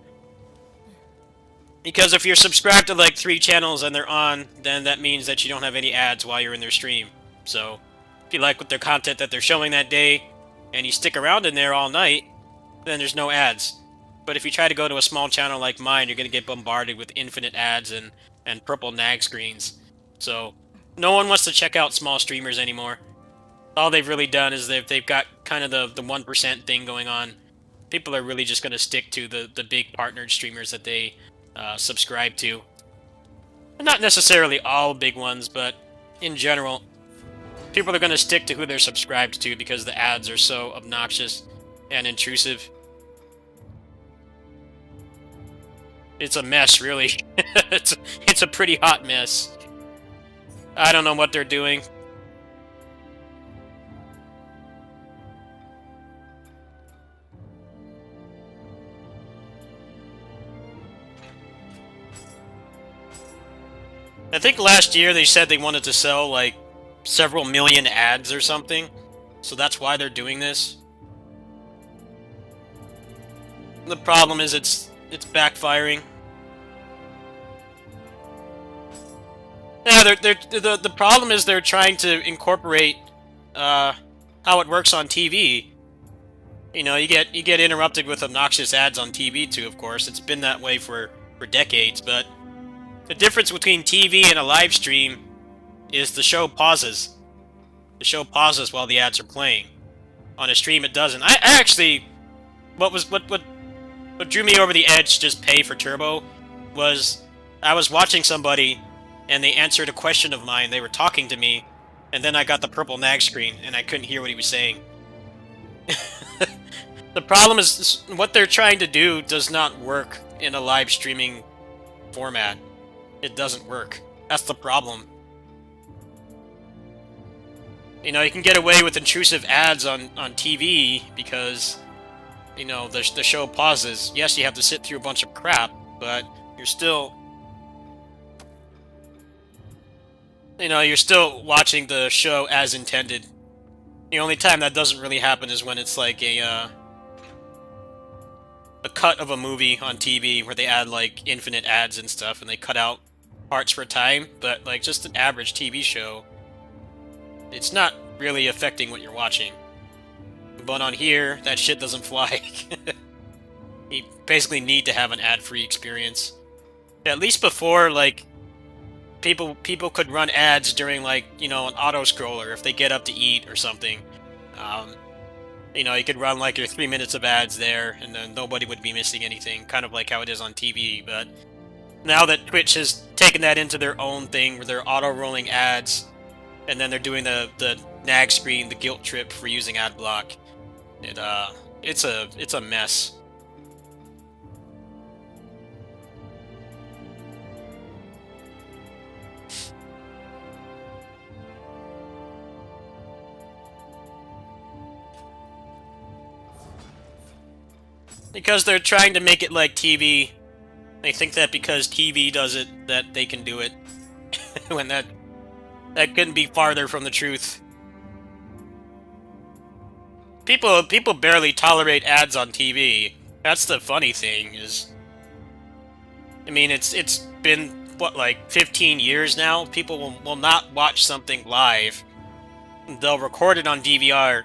Because if you're subscribed to like 3 channels and they're on, then that means that you don't have any ads while you're in their stream. So, if you like what their content that they're showing that day, and you stick around in there all night, then there's no ads. But if you try to go to a small channel like mine, you're going to get bombarded with infinite ads and purple nag screens. So, no one wants to check out small streamers anymore. All they've really done is they've got kind of the 1% thing going on. People are really just going to stick to the big partnered streamers that they subscribe to. Not necessarily all big ones, but in general, people are going to stick to who they're subscribed to because the ads are so obnoxious and intrusive. It's a mess, really. it's a pretty hot mess. I don't know what they're doing. I think last year they said they wanted to sell like several million ads or something, so that's why they're doing this. The problem is it's backfiring. Yeah, the problem is they're trying to incorporate how it works on TV. You know, you get interrupted with obnoxious ads on TV too. Of course, it's been that way for decades. But the difference between TV and a live stream is the show pauses. The show pauses while the ads are playing. On a stream, it doesn't. I actually, what drew me over the edge to just pay for Turbo was I was watching somebody and they answered a question of mine. They were talking to me, and then I got the purple nag screen and I couldn't hear what he was saying. The problem is what they're trying to do does not work in a live streaming format. It doesn't work. That's the problem. You know, you can get away with intrusive ads on TV because, you know, the show pauses. Yes, you have to sit through a bunch of crap, but you're still... You know, you're still watching the show as intended. The only time that doesn't really happen is when it's like a cut of a movie on TV where they add like infinite ads and stuff and they cut out parts for time, but like just an average TV show, it's not really affecting what you're watching. But on here, that shit doesn't fly. You basically need to have an ad-free experience. At least before, like, people could run ads during, like, you know, an auto-scroller if they get up to eat or something. You know, you could run, like, your 3 minutes of ads there, and then nobody would be missing anything, kind of like how it is on TV, but now that Twitch has taken that into their own thing, where they're auto-rolling ads, and then they're doing the nag screen, the guilt trip for using ad block, it's a mess. Because they're trying to make it like TV. They think that because TV does it, that they can do it. When that couldn't be farther from the truth. People barely tolerate ads on TV. That's the funny thing is, I mean, it's been what, like 15 years now. People will not watch something live. They'll record it on DVR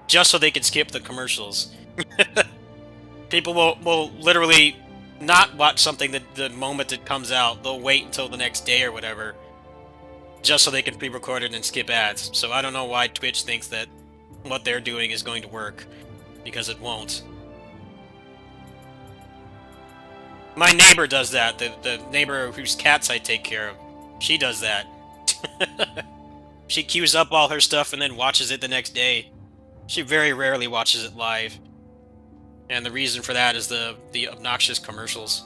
just so they can skip the commercials. People will literally not watch something the moment it comes out. They'll wait until the next day or whatever, just so they can pre-record it and skip ads. So I don't know why Twitch thinks that what they're doing is going to work, because it won't. My neighbor does that. The neighbor whose cats I take care of, she does that. She queues up all her stuff and then watches it the next day. She very rarely watches it live. And the reason for that is the obnoxious commercials.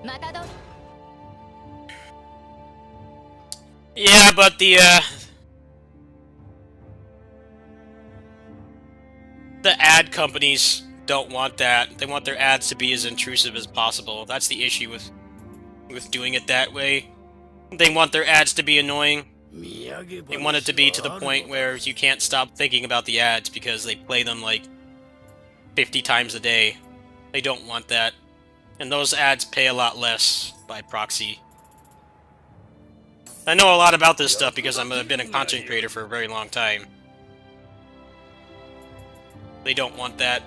またどう。 Yeah, but the ad companies don't want that. They want their ads to be as intrusive as possible. That's the issue with doing it that way. They want their ads to be annoying. They want it to be to the point where you can't stop thinking about the ads because they play them like 50 times a day. They don't want that. And those ads pay a lot less by proxy. I know a lot about this stuff because I've been a content creator for a very long time. They don't want that.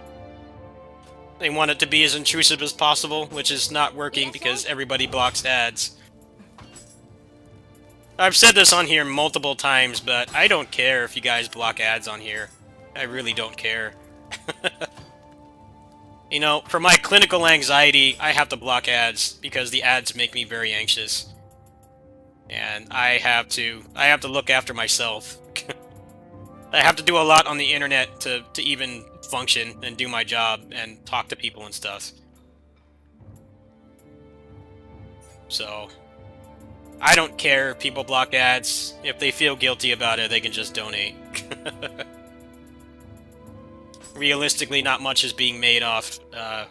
They want it to be as intrusive as possible, which is not working because everybody blocks ads. I've said this on here multiple times, but I don't care if you guys block ads on here. I really don't care. You know, for my clinical anxiety, I have to block ads because the ads make me very anxious. And I have to look after myself. I have to do a lot on the internet to even function and do my job and talk to people and stuff. So, I don't care if people block ads. If they feel guilty about it, they can just donate. Realistically, not much is being made off the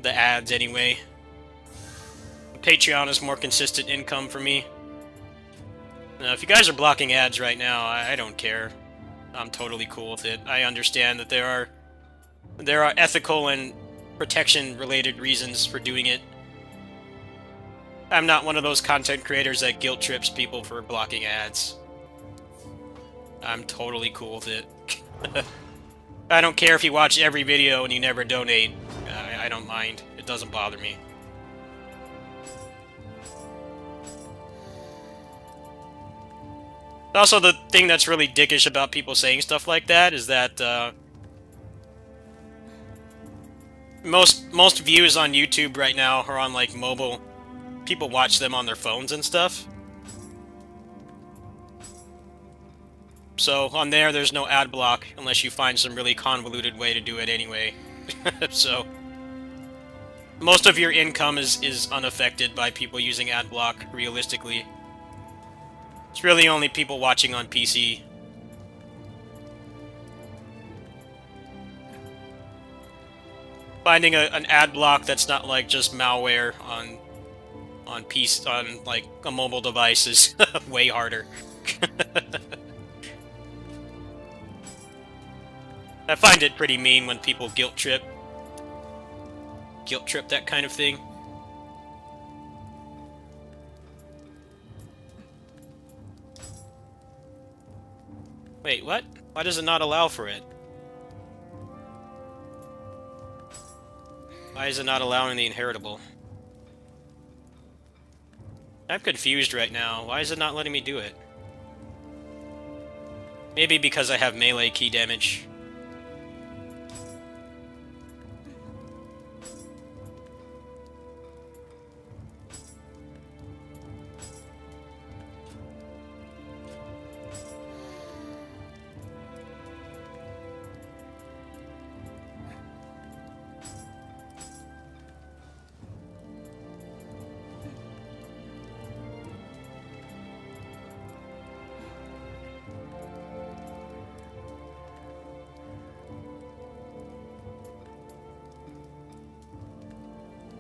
ads anyway. Patreon is more consistent income for me. If you guys are blocking ads right now, I don't care. I'm totally cool with it. I understand that there are ethical and protection-related reasons for doing it. I'm not one of those content creators that guilt trips people for blocking ads. I'm totally cool with it. I don't care if you watch every video and you never donate. I don't mind. It doesn't bother me. Also, the thing that's really dickish about people saying stuff like that is that most views on YouTube right now are on like mobile. People watch them on their phones and stuff. So on there's no ad block unless you find some really convoluted way to do it anyway. So most of your income is unaffected by people using ad block, realistically. It's really only people watching on PC. Finding an ad block that's not like just malware on PC, on like a mobile device is way harder. I find it pretty mean when people guilt trip that kind of thing. Wait, what? Why does it not allow for it? Why is it not allowing the inheritable? I'm confused right now. Why is it not letting me do it? Maybe because I have melee key damage.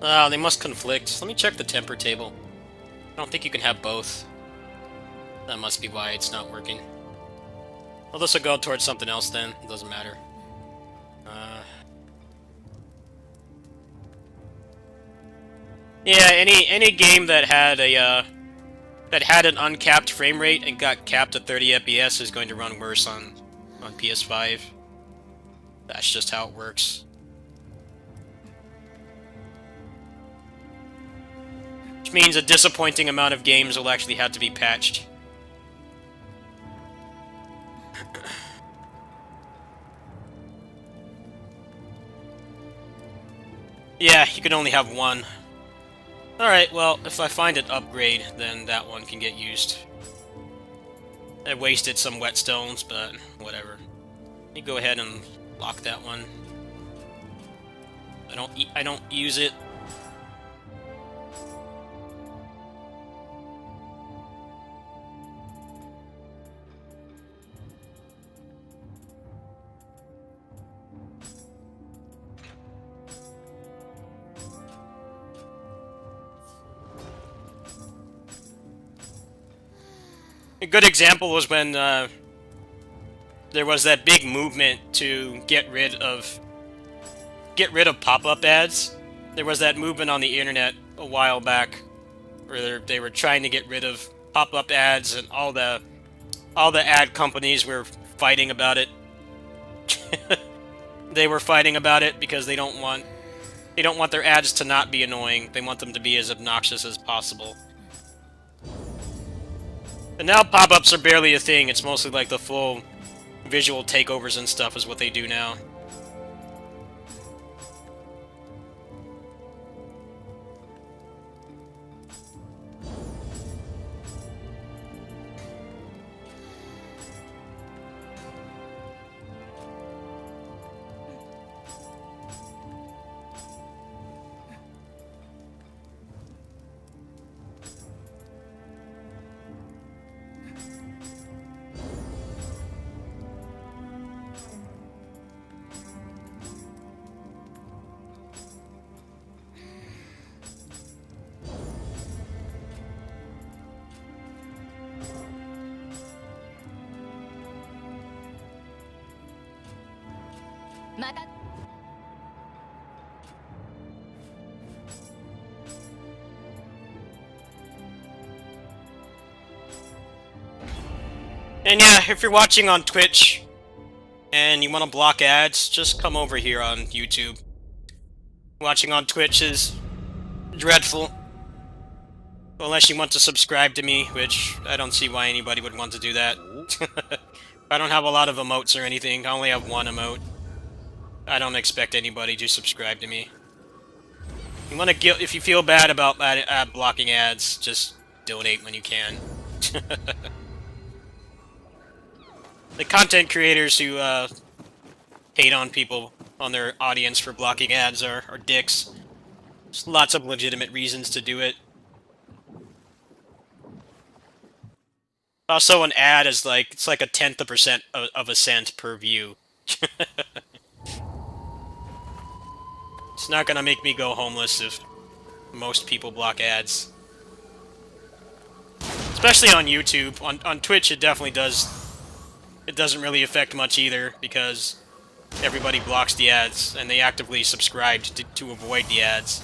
Oh, they must conflict. Let me check the temper table. I don't think you can have both. That must be why it's not working. Well, this will go towards something else then. It doesn't matter. Yeah, any game that had an uncapped frame rate and got capped at 30 FPS is going to run worse on PS5. That's just how it works. Which means a disappointing amount of games will actually have to be patched. Yeah, you can only have one. Alright, well, if I find an upgrade, then that one can get used. I wasted some whetstones, but whatever. Let me go ahead and lock that one. I don't use it. A good example was when there was that big movement to get rid of pop-up ads. There was that movement on the internet a while back where they were trying to get rid of pop-up ads, and all the ad companies were fighting about it. They were fighting about it because they don't want their ads to not be annoying. They want them to be as obnoxious as possible. And now pop-ups are barely a thing. It's mostly like the full visual takeovers and stuff is what they do now. And yeah, if you're watching on Twitch and you want to block ads, just come over here on YouTube. Watching on Twitch is dreadful. Unless you want to subscribe to me, which I don't see why anybody would want to do that. I don't have a lot of emotes or anything. I only have one emote. I don't expect anybody to subscribe to me. If you feel bad about blocking ads, just donate when you can. The content creators who hate on people, on their audience for blocking ads are dicks. There's lots of legitimate reasons to do it. Also, an ad is it's like a 1/10% of a cent per view. It's not gonna make me go homeless if most people block ads. Especially on YouTube. On Twitch, it definitely does. It doesn't really affect much either, because everybody blocks the ads, and they actively subscribe to avoid the ads.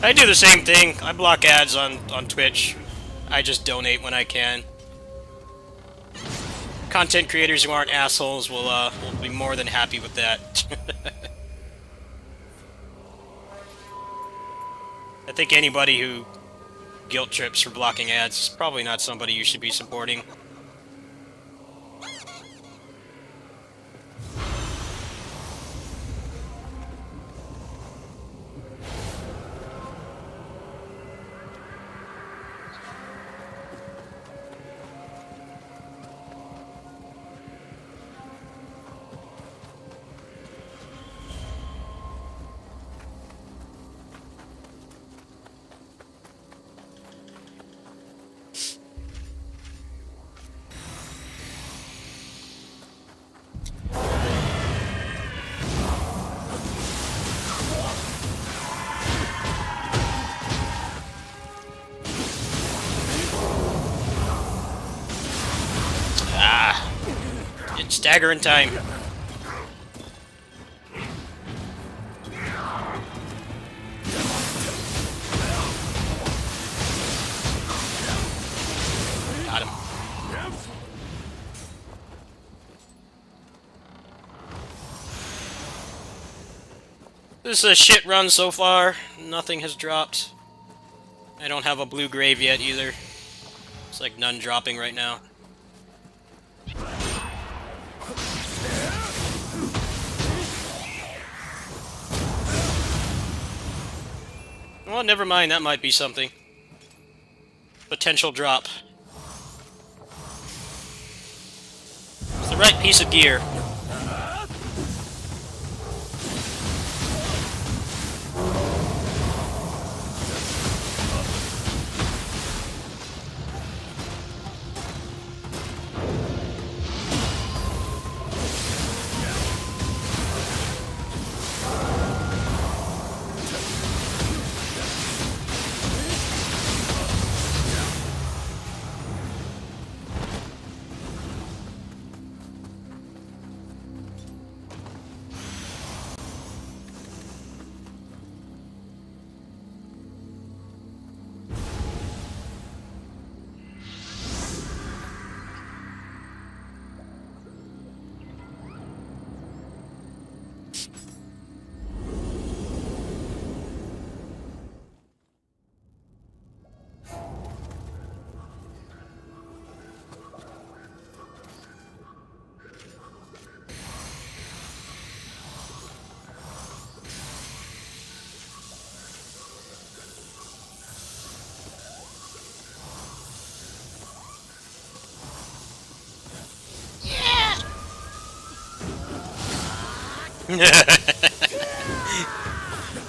I do the same thing. I block ads on Twitch. I just donate when I can. Content creators who aren't assholes will be more than happy with that. I think anybody who guilt trips for blocking ads is probably not somebody you should be supporting. Stagger in time. Got him. This is a shit run so far. Nothing has dropped. I don't have a blue grave yet either. It's like none dropping right now. Well, never mind, that might be something. Potential drop. It's the right piece of gear.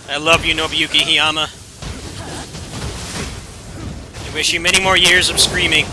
I love you, Nobuyuki Hiyama. I wish you many more years of screaming.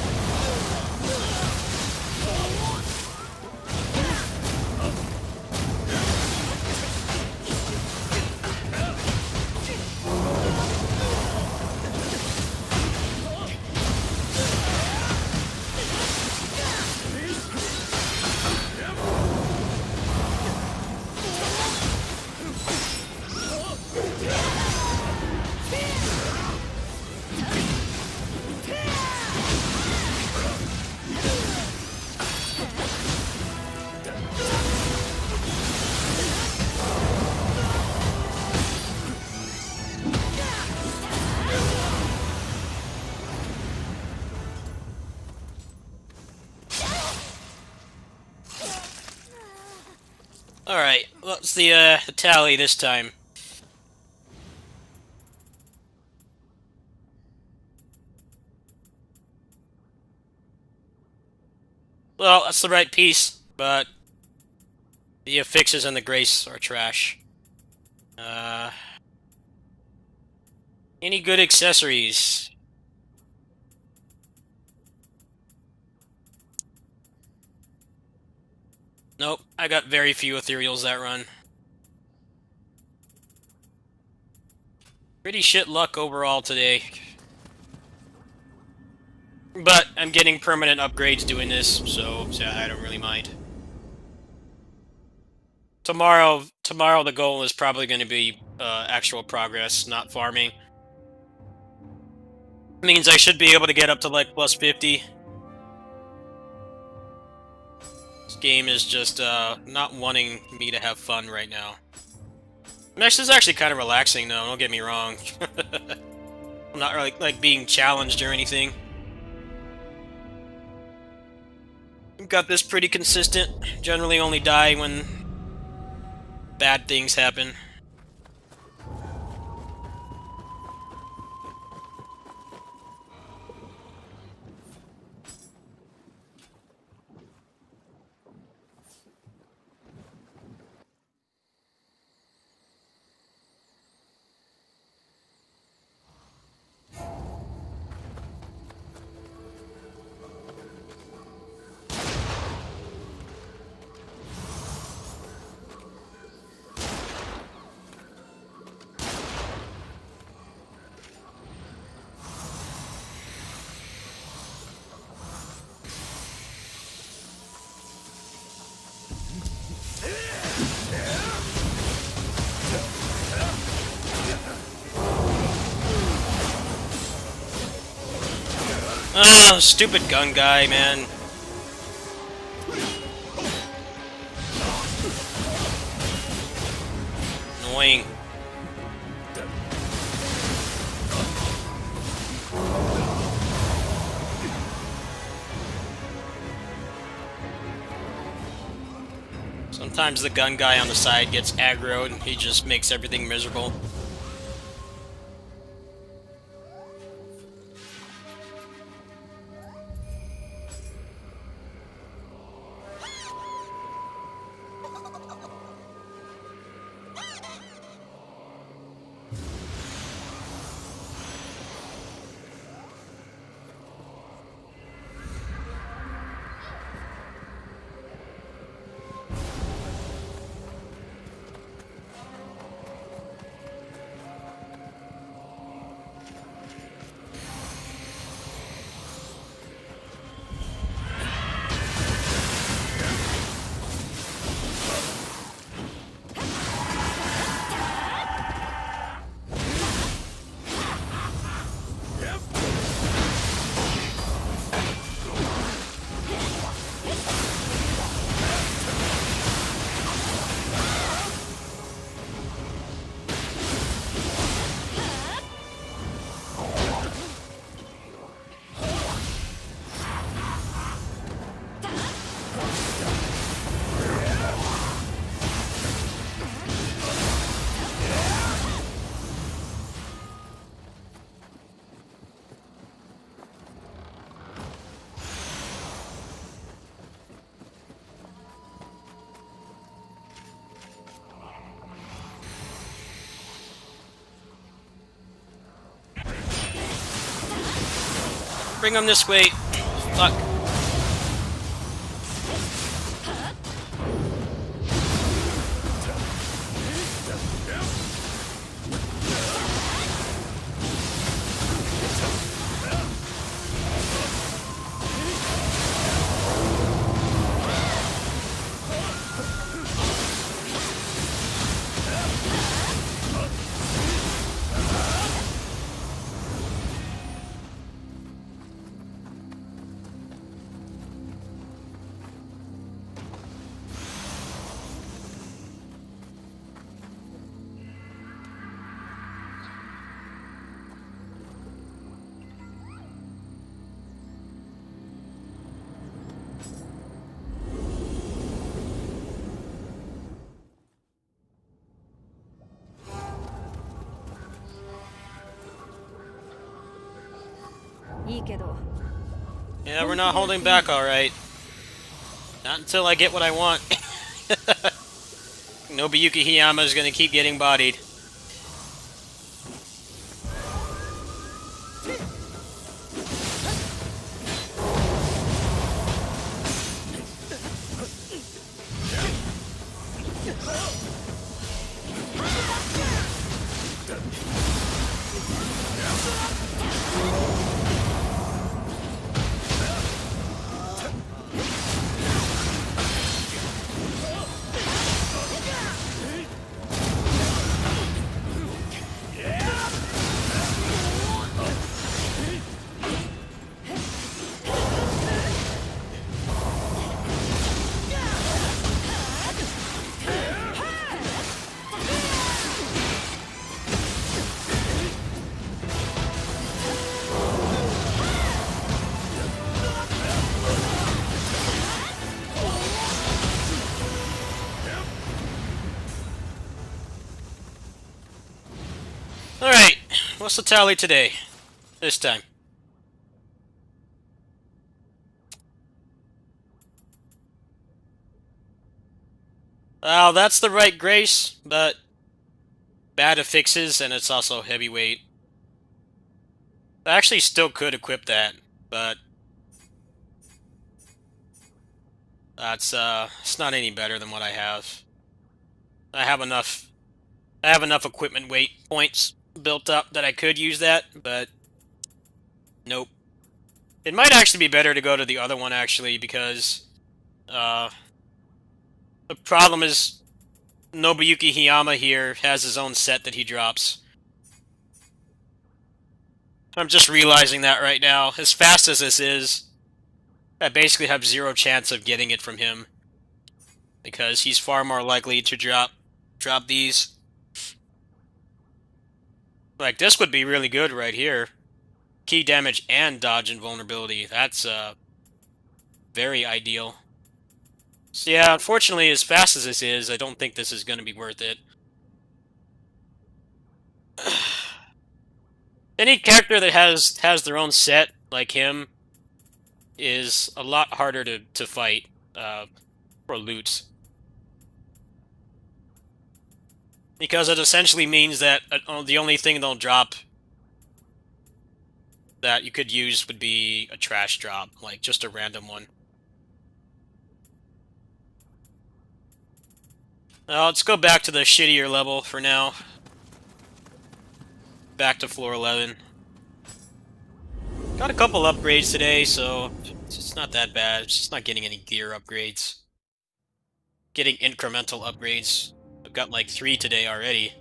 Alright, what's the tally this time? Well, that's the right piece, but the affixes and the grace are trash. Any good accessories? Nope, I got very few ethereals that run. Pretty shit luck overall today. But I'm getting permanent upgrades doing this, so I don't really mind. Tomorrow the goal is probably going to be actual progress, not farming. Means I should be able to get up to like plus 50. This game is just not wanting me to have fun right now. This is actually kind of relaxing though, don't get me wrong. I'm not really like being challenged or anything. Got this pretty consistent. Generally only die when bad things happen. Oh, stupid gun guy, man. Annoying. Sometimes the gun guy on the side gets aggroed and he just makes everything miserable. Bring him this way. Fuck. Yeah, we're not holding back, alright. Not until I get what I want. Nobuyuki Hiyama is gonna keep getting bodied. Alright, what's the tally today? This time. Well, that's the right grace, but bad affixes, and it's also heavyweight. I actually still could equip that, but that's it's not any better than what I have. I have enough equipment weight points built up that I could use that, but nope. It might actually be better to go to the other one actually, because uh the problem is Nobuyuki Hiyama here has his own set that he drops. I'm just realizing that right now. As fast as this is, I basically have zero chance of getting it from him, because he's far more likely to drop these. Like, this would be really good right here. Key damage and dodge invulnerability. That's very ideal. So yeah, unfortunately, as fast as this is, I don't think this is going to be worth it. Any character that has their own set, like him, is a lot harder to fight for loot. Because it essentially means that the only thing they'll drop that you could use would be a trash drop, like just a random one. Let's go back to the shittier level for now. Back to floor 11. Got a couple upgrades today, so it's not that bad. It's just not getting any gear upgrades. Getting incremental upgrades. I've got like 3 today already.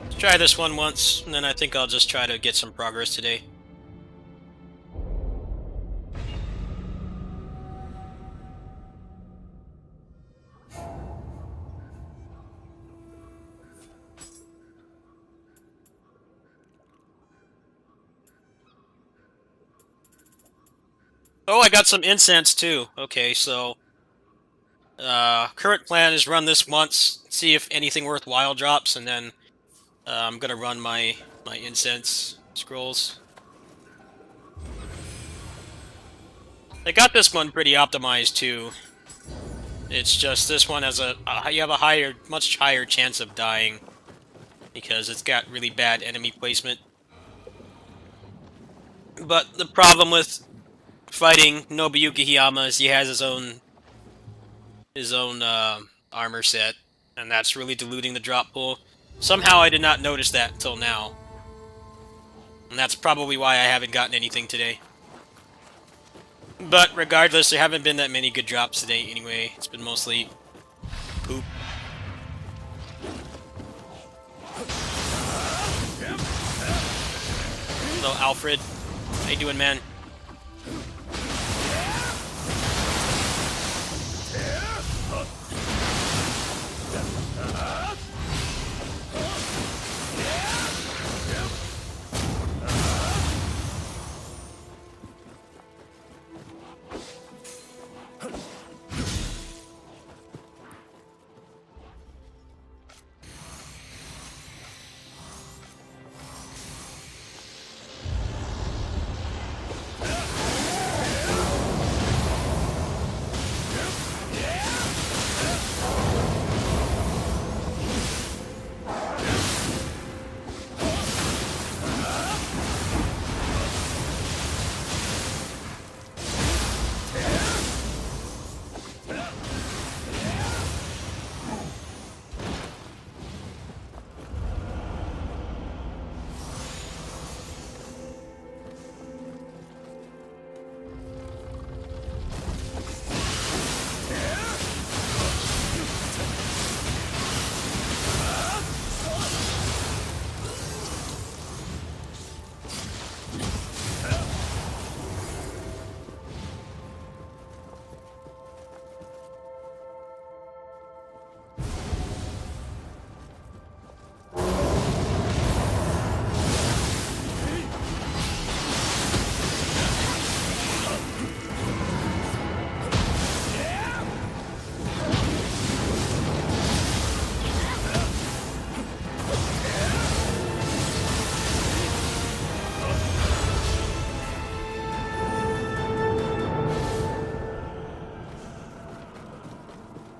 Let's try this one once, and then I think I'll just try to get some progress today. Oh, I got some incense too. Okay, so Current plan is run this once, see if anything worthwhile drops, and then I'm gonna run my incense scrolls. I got this one pretty optimized too. It's just this one has you have a much higher chance of dying because it's got really bad enemy placement. But the problem with fighting Nobuyuki Hiyama is he has his own armor set, and that's really diluting the drop pool. Somehow I did not notice that until now, and that's probably why I haven't gotten anything today. But regardless, there haven't been that many good drops today anyway. It's been mostly poop. Hello, Alfred. How you doing, man?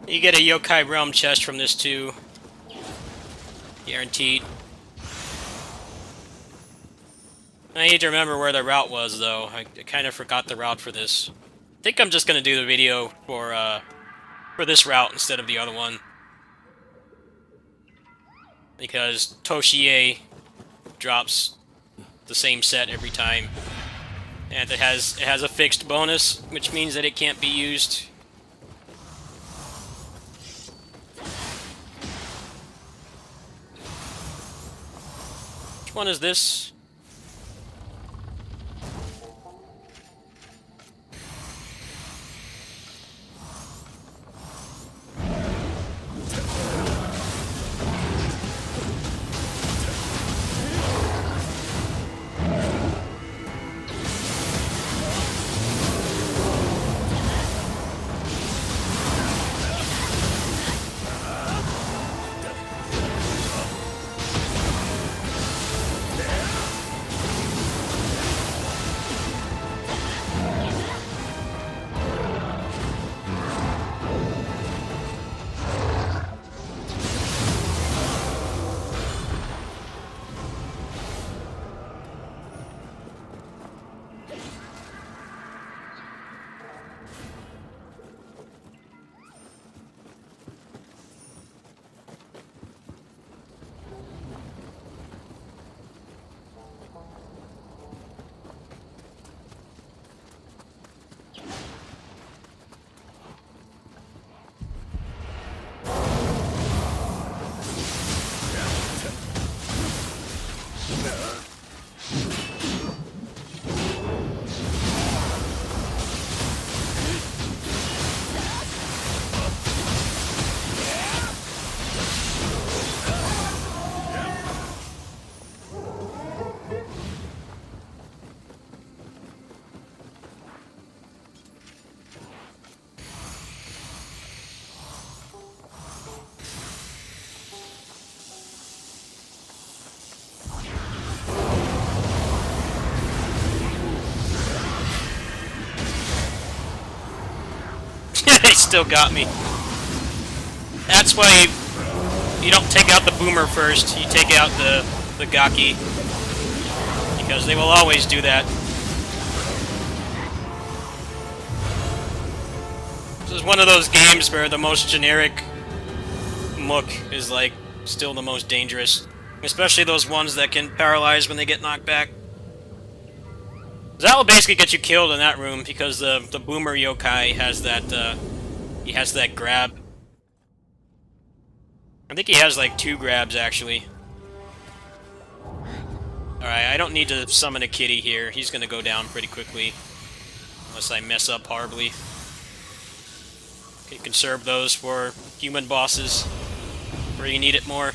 You get a Yokai Realm chest from this too. Guaranteed. I need to remember where the route was, though. I kind of forgot the route for this. I think I'm just gonna do the video for this route instead of the other one. Because Toshie drops the same set every time. And it has a fixed bonus, which means that it can't be used. Which one is this? still got me. That's why you don't take out the boomer first. You take out the Gaki. Because they will always do that. This is one of those games where the most generic Mook is like still the most dangerous. Especially those ones that can paralyze when they get knocked back. That will basically get you killed in that room because the boomer yokai has that he has that grab. I think he has like 2 grabs actually. Alright, I don't need to summon a kitty here. He's gonna go down pretty quickly. Unless I mess up horribly. Okay, conserve those for human bosses where you need it more.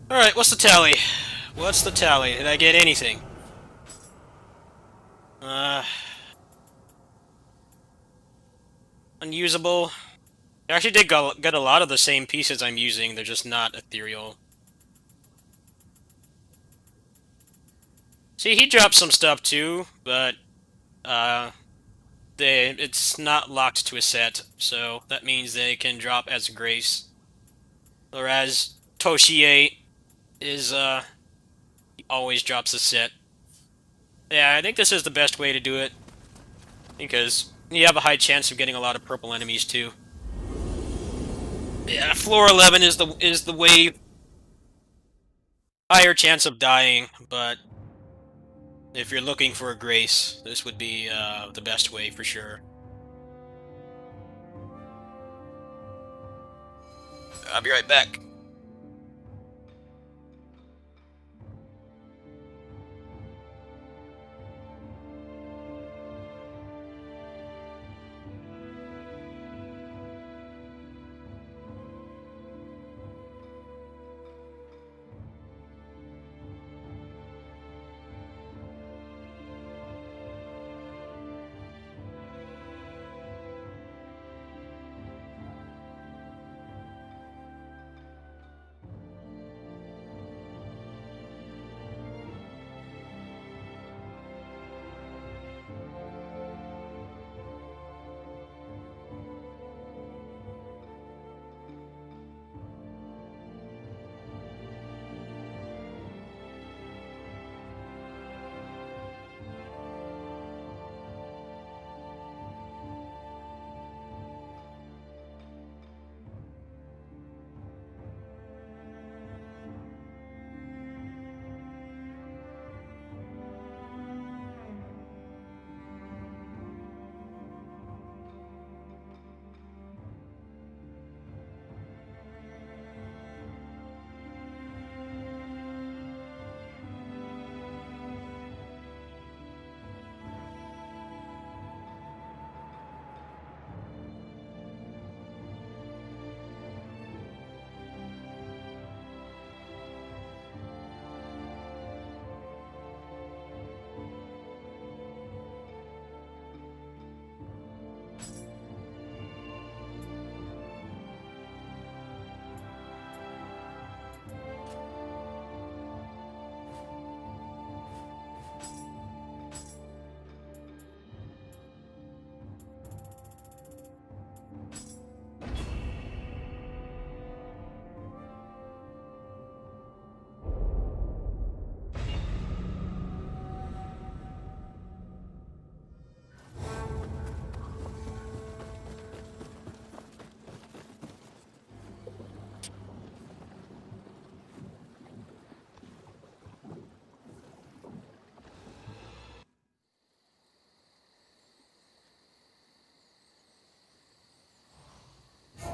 Alright, what's the tally? What's the tally? Did I get anything? Unusable. I actually did get a lot of the same pieces I'm using, they're just not ethereal. See, he dropped some stuff too, but it's not locked to a set, so that means they can drop as a grace. Whereas Toshie is he always drops a set. Yeah, I think this is the best way to do it. Because you have a high chance of getting a lot of purple enemies too. Yeah, floor 11 is the way higher chance of dying, but if you're looking for a grace, this would be the best way for sure. I'll be right back.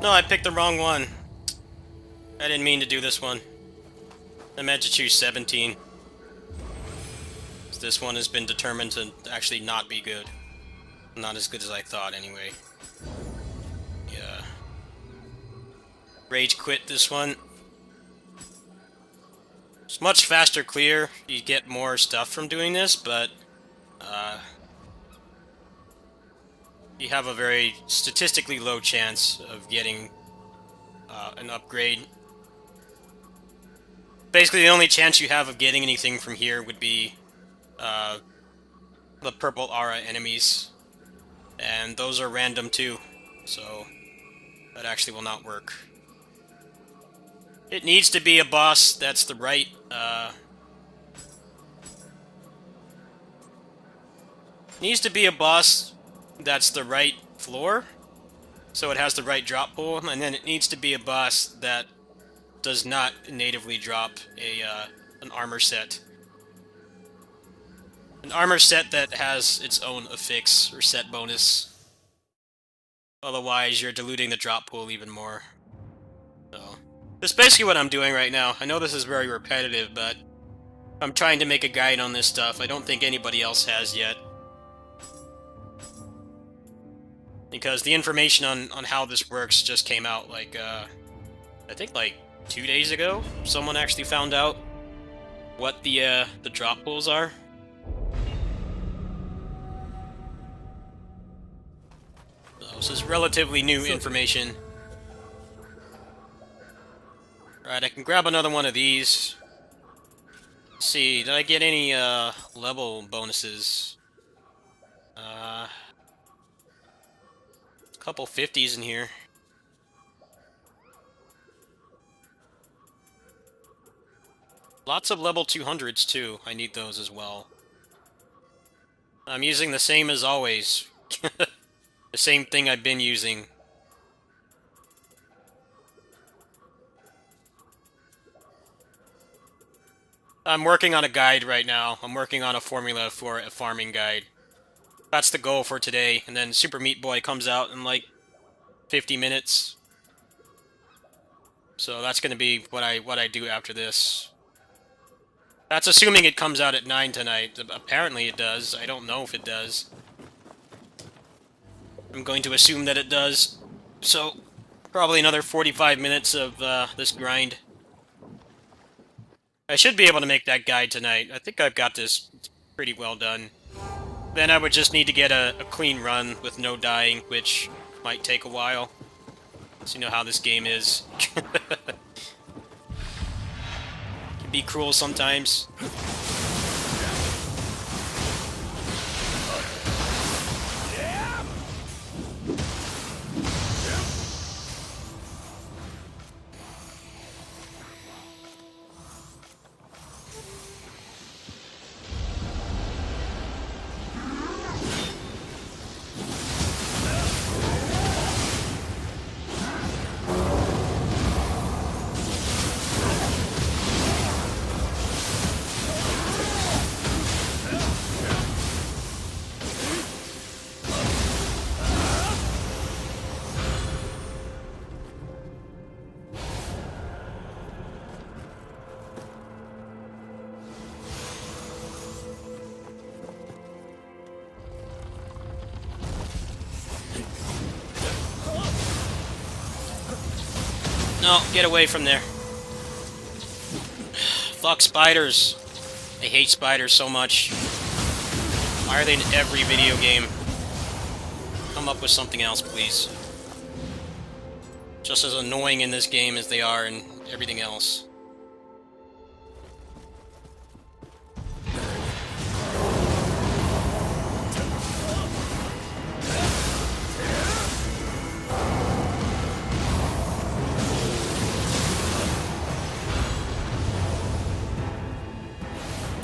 No, I picked the wrong one. I didn't mean to do this one. I meant to choose 17. This one has been determined to actually not be good. Not as good as I thought, anyway. Yeah. Rage quit this one. It's much faster clear. You get more stuff from doing this, but you have a very statistically low chance of getting an upgrade. Basically, the only chance you have of getting anything from here would be the purple aura enemies, and those are random too, so that actually will not work. It needs to be a boss that's the right needs to be a boss that's the right floor, so it has the right drop pool, and then it needs to be a boss that does not natively drop an armor set. An armor set that has its own affix or set bonus. Otherwise, you're diluting the drop pool even more. So, that's basically what I'm doing right now. I know this is very repetitive, but I'm trying to make a guide on this stuff. I don't think anybody else has yet. Because the information on how this works just came out, like, I think, like, 2 days ago. Someone actually found out what the drop pools are. So, this is relatively new information. Right, I can grab another one of these. Let's see, did I get any level bonuses? A couple 50s in here. Lots of level 200s too. I need those as well. I'm using the same as always. The same thing I've been using. I'm working on a guide right now. I'm working on a formula for a farming guide. That's the goal for today, and then Super Meat Boy comes out in like 50 minutes. So that's going to be what I do after this. That's assuming it comes out at 9 tonight. Apparently it does. I don't know if it does. I'm going to assume that it does. So, probably another 45 minutes of this grind. I should be able to make that guide tonight. I think I've got this pretty well done. Then I would just need to get a clean run with no dying, which might take a while. So you know how this game is. Can be cruel sometimes. No, get away from there. Fuck spiders. I hate spiders so much. Why are they in every video game? Come up with something else, please. Just as annoying in this game as they are in everything else.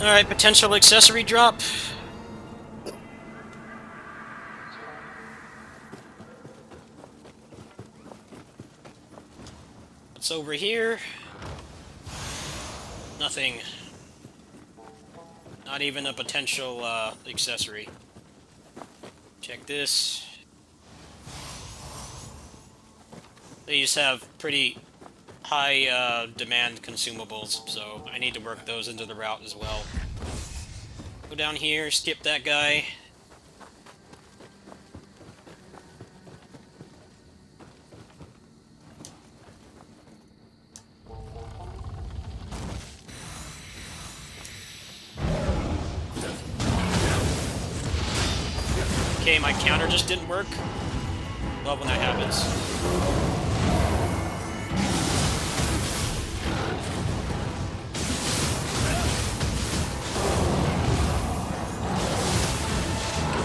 Alright, potential accessory drop. What's over here? Nothing. Not even a potential accessory. Check this. These have pretty high demand consumables, so I need to work those into the route as well. Go down here, skip that guy. Okay, my counter just didn't work. Love when that happens.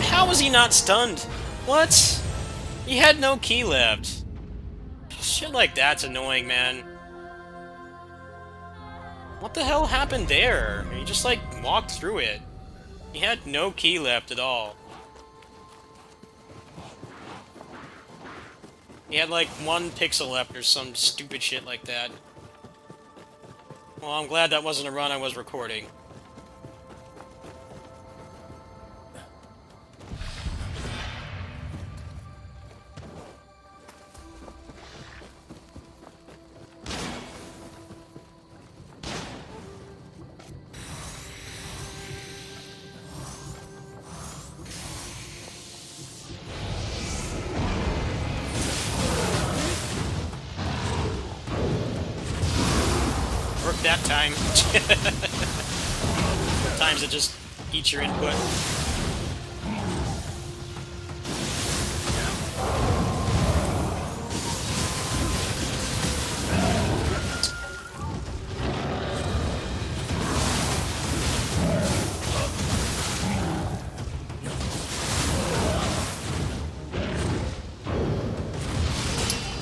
How was he not stunned? What? He had no key left. Shit like that's annoying, man. What the hell happened there? He just, like, walked through it. He had no key left at all. He had, like, 1 pixel left or some stupid shit like that. Well, I'm glad that wasn't a run I was recording. Worked that time. Sometimes it just eats your input.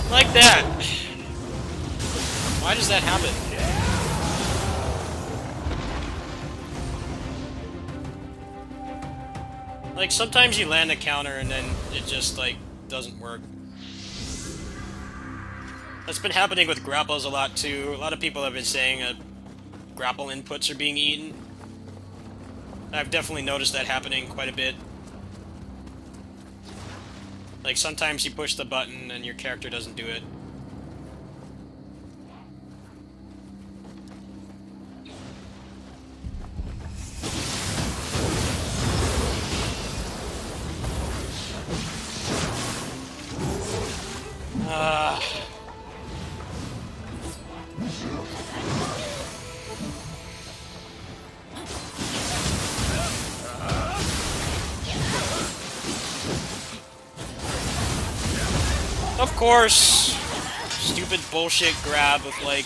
Like that. Why does that happen? Like, sometimes you land a counter and then it just, like, doesn't work. That's been happening with grapples a lot, too. A lot of people have been saying grapple inputs are being eaten. I've definitely noticed that happening quite a bit. Like, sometimes you push the button and your character doesn't do it. Of course! Stupid bullshit grab with, like,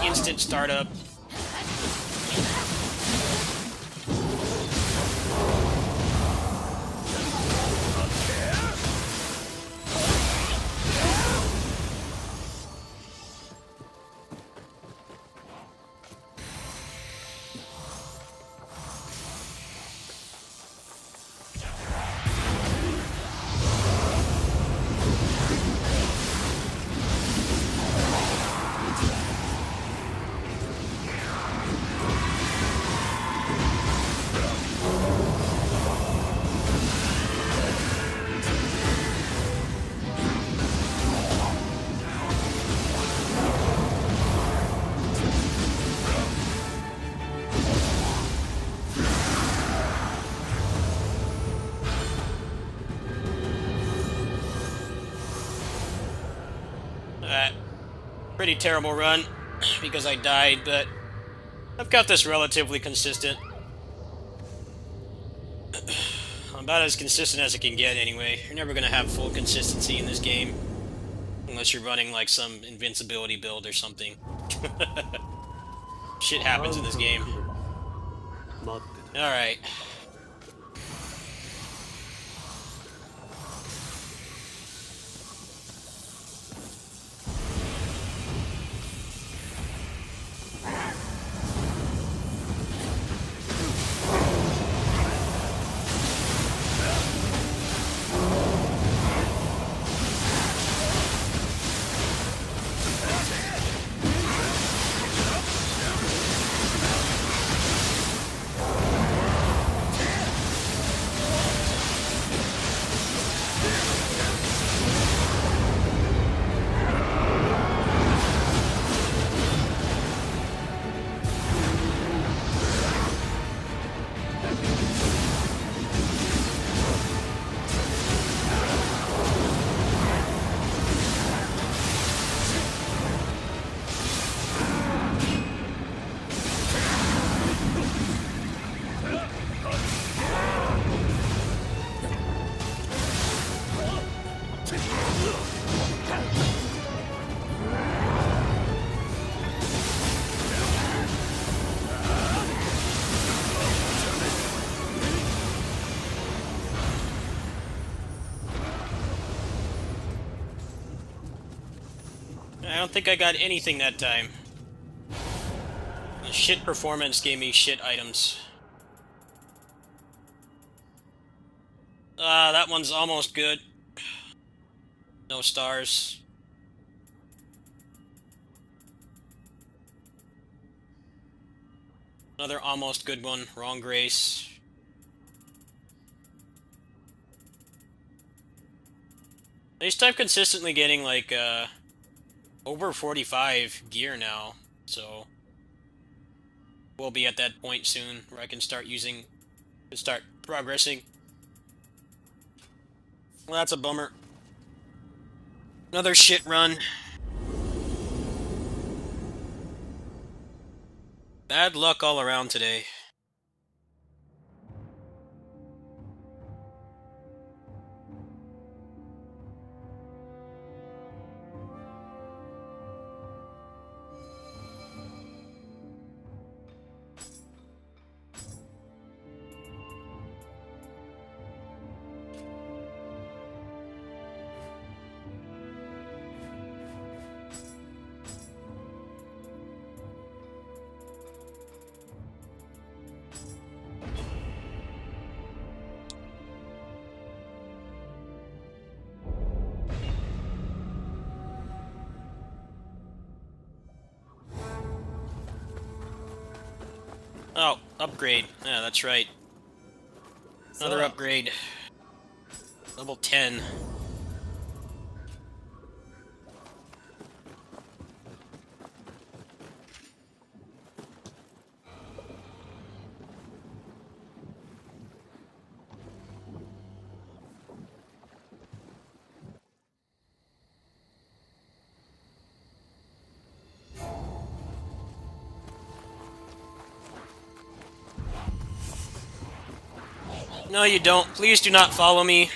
instant startup. Pretty terrible run, because I died, but I've got this relatively consistent. About as consistent as it can get, anyway. You're never gonna have full consistency in this game. Unless you're running, like, some invincibility build or something. Shit happens in this game. Alright. I don't think I got anything that time. The shit performance gave me shit items. That one's almost good. No stars. Another almost good one. Wrong grace. At least I'm consistently getting, like, over 45 gear now, so we'll be at that point soon where I can start progressing. Well, that's a bummer. Another shit run. Bad luck all around today. Oh, upgrade. Yeah, that's right. Another upgrade. Level 10. No, you don't. Please do not follow me.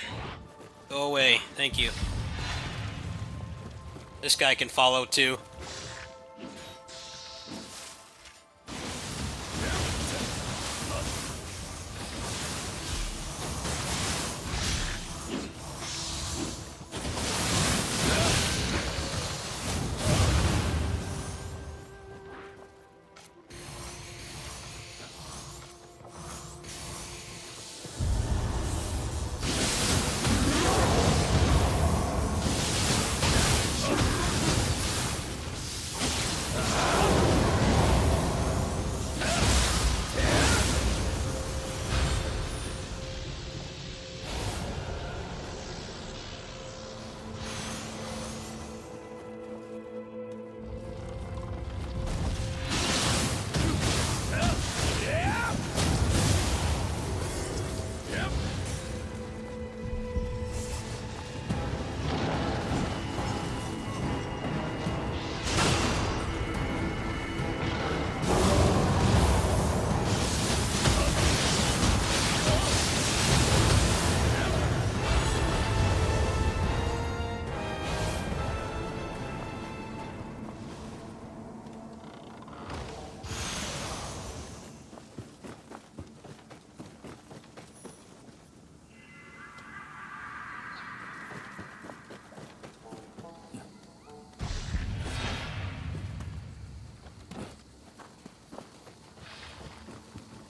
Go away. Thank you. This guy can follow, too.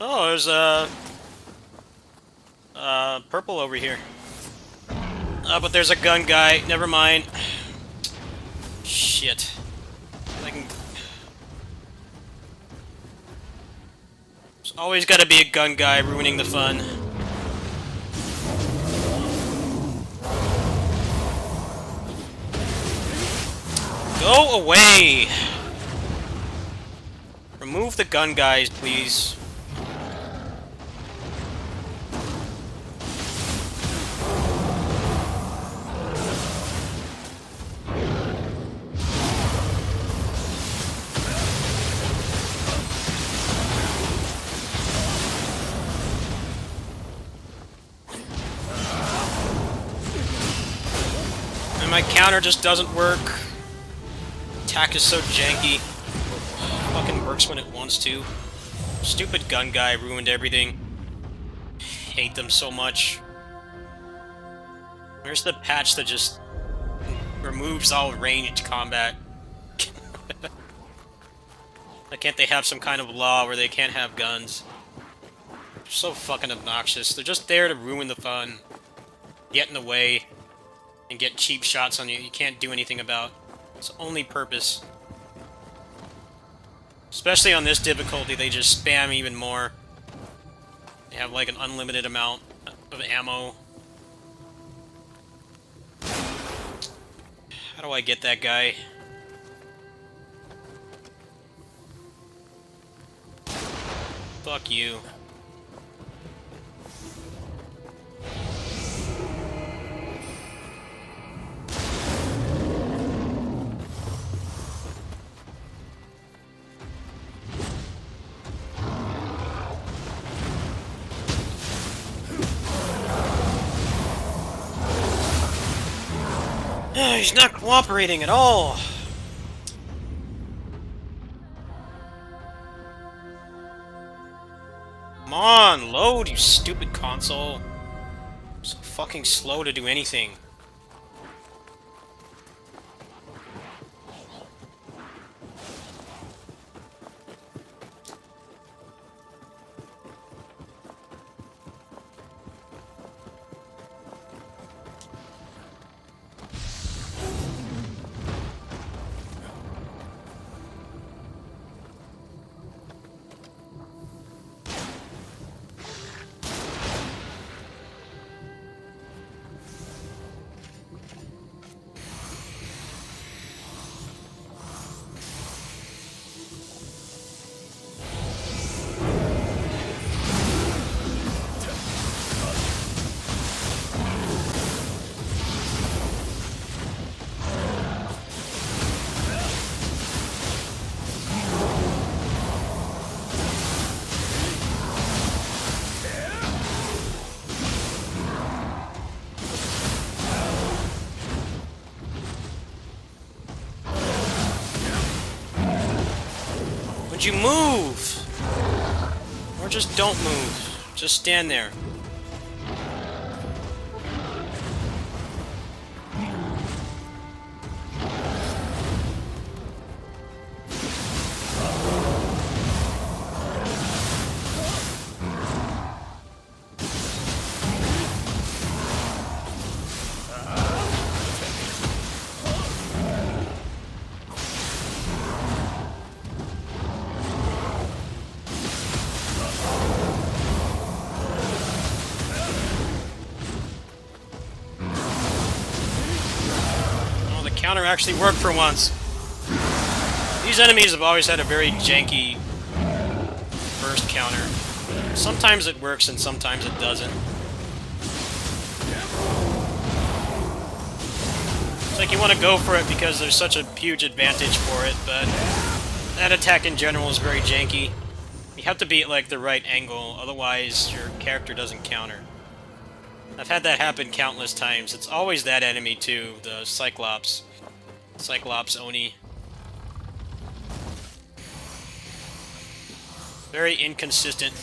Oh, there's purple over here. But there's a gun guy. Never mind. Shit. I can... There's always gotta be a gun guy ruining the fun. Go away! Remove the gun guys, please. And my counter just doesn't work. Attack is so janky. Fucking works when it wants to. Stupid gun guy ruined everything. Hate them so much. Where's the patch that just removes all ranged combat? Why can't they have some kind of law where they can't have guns? They're so fucking obnoxious. They're just there to ruin the fun, get in the way, and get cheap shots on you you can't do anything about. It's the only purpose. Especially on this difficulty, they just spam even more. They have like an unlimited amount of ammo. How do I get that guy? Fuck you. He's not cooperating at all. Come on, load, you stupid console. So fucking slow to do anything. Would you move? Or just don't move. Just stand there. Counter actually worked for once. These enemies have always had a very janky burst counter. Sometimes it works and sometimes it doesn't. It's like you want to go for it because there's such a huge advantage for it, but that attack in general is very janky. You have to be at like the right angle, otherwise your character doesn't counter. I've had that happen countless times. It's always that enemy too, the Cyclops. Cyclops Oni. Very inconsistent.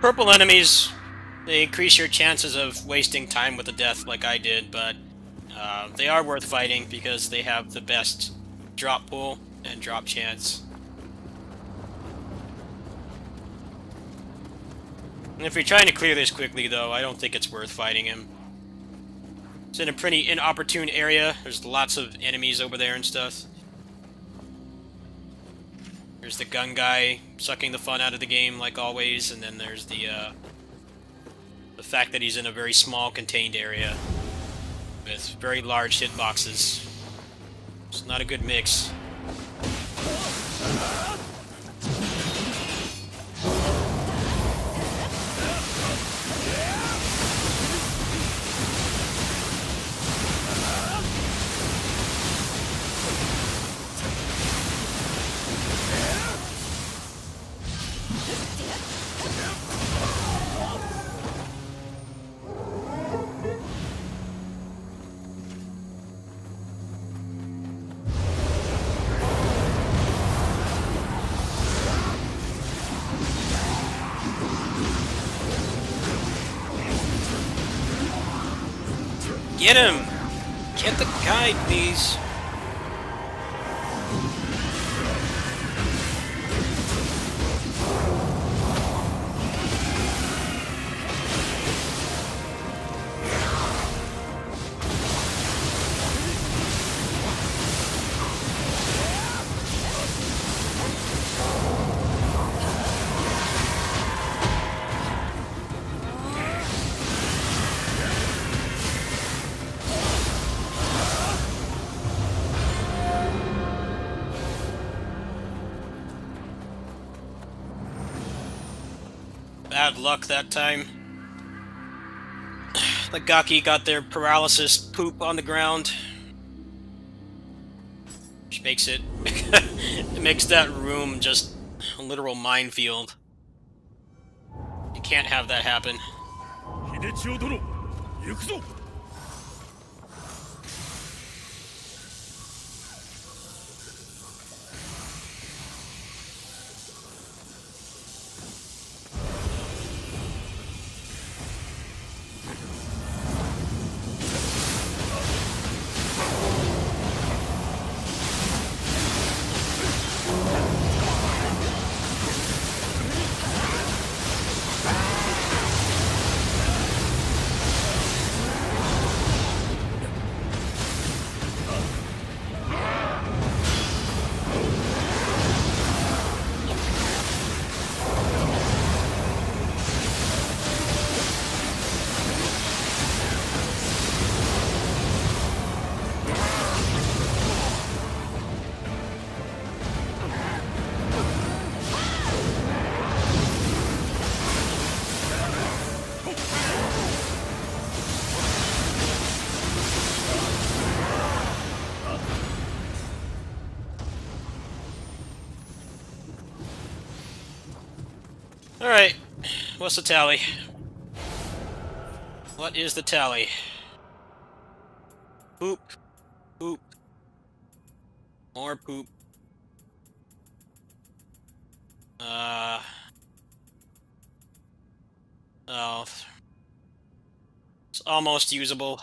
Purple enemies, they increase your chances of wasting time with a death like I did, but they are worth fighting because they have the best drop pool and drop chance. And if you're trying to clear this quickly, though, I don't think it's worth fighting him. It's in a pretty inopportune area. There's lots of enemies over there and stuff. There's the gun guy sucking the fun out of the game, like always, and then there's the fact that he's in a very small, contained area with very large hitboxes. It's not a good mix. Get him! Get the guy, please! Bad luck that time. The Gaki got their paralysis poop on the ground. Which makes it... it makes that room just a literal minefield. You can't have that happen. Alright, what's the tally? What is the tally? Poop. Poop. More poop. Oh. It's almost usable.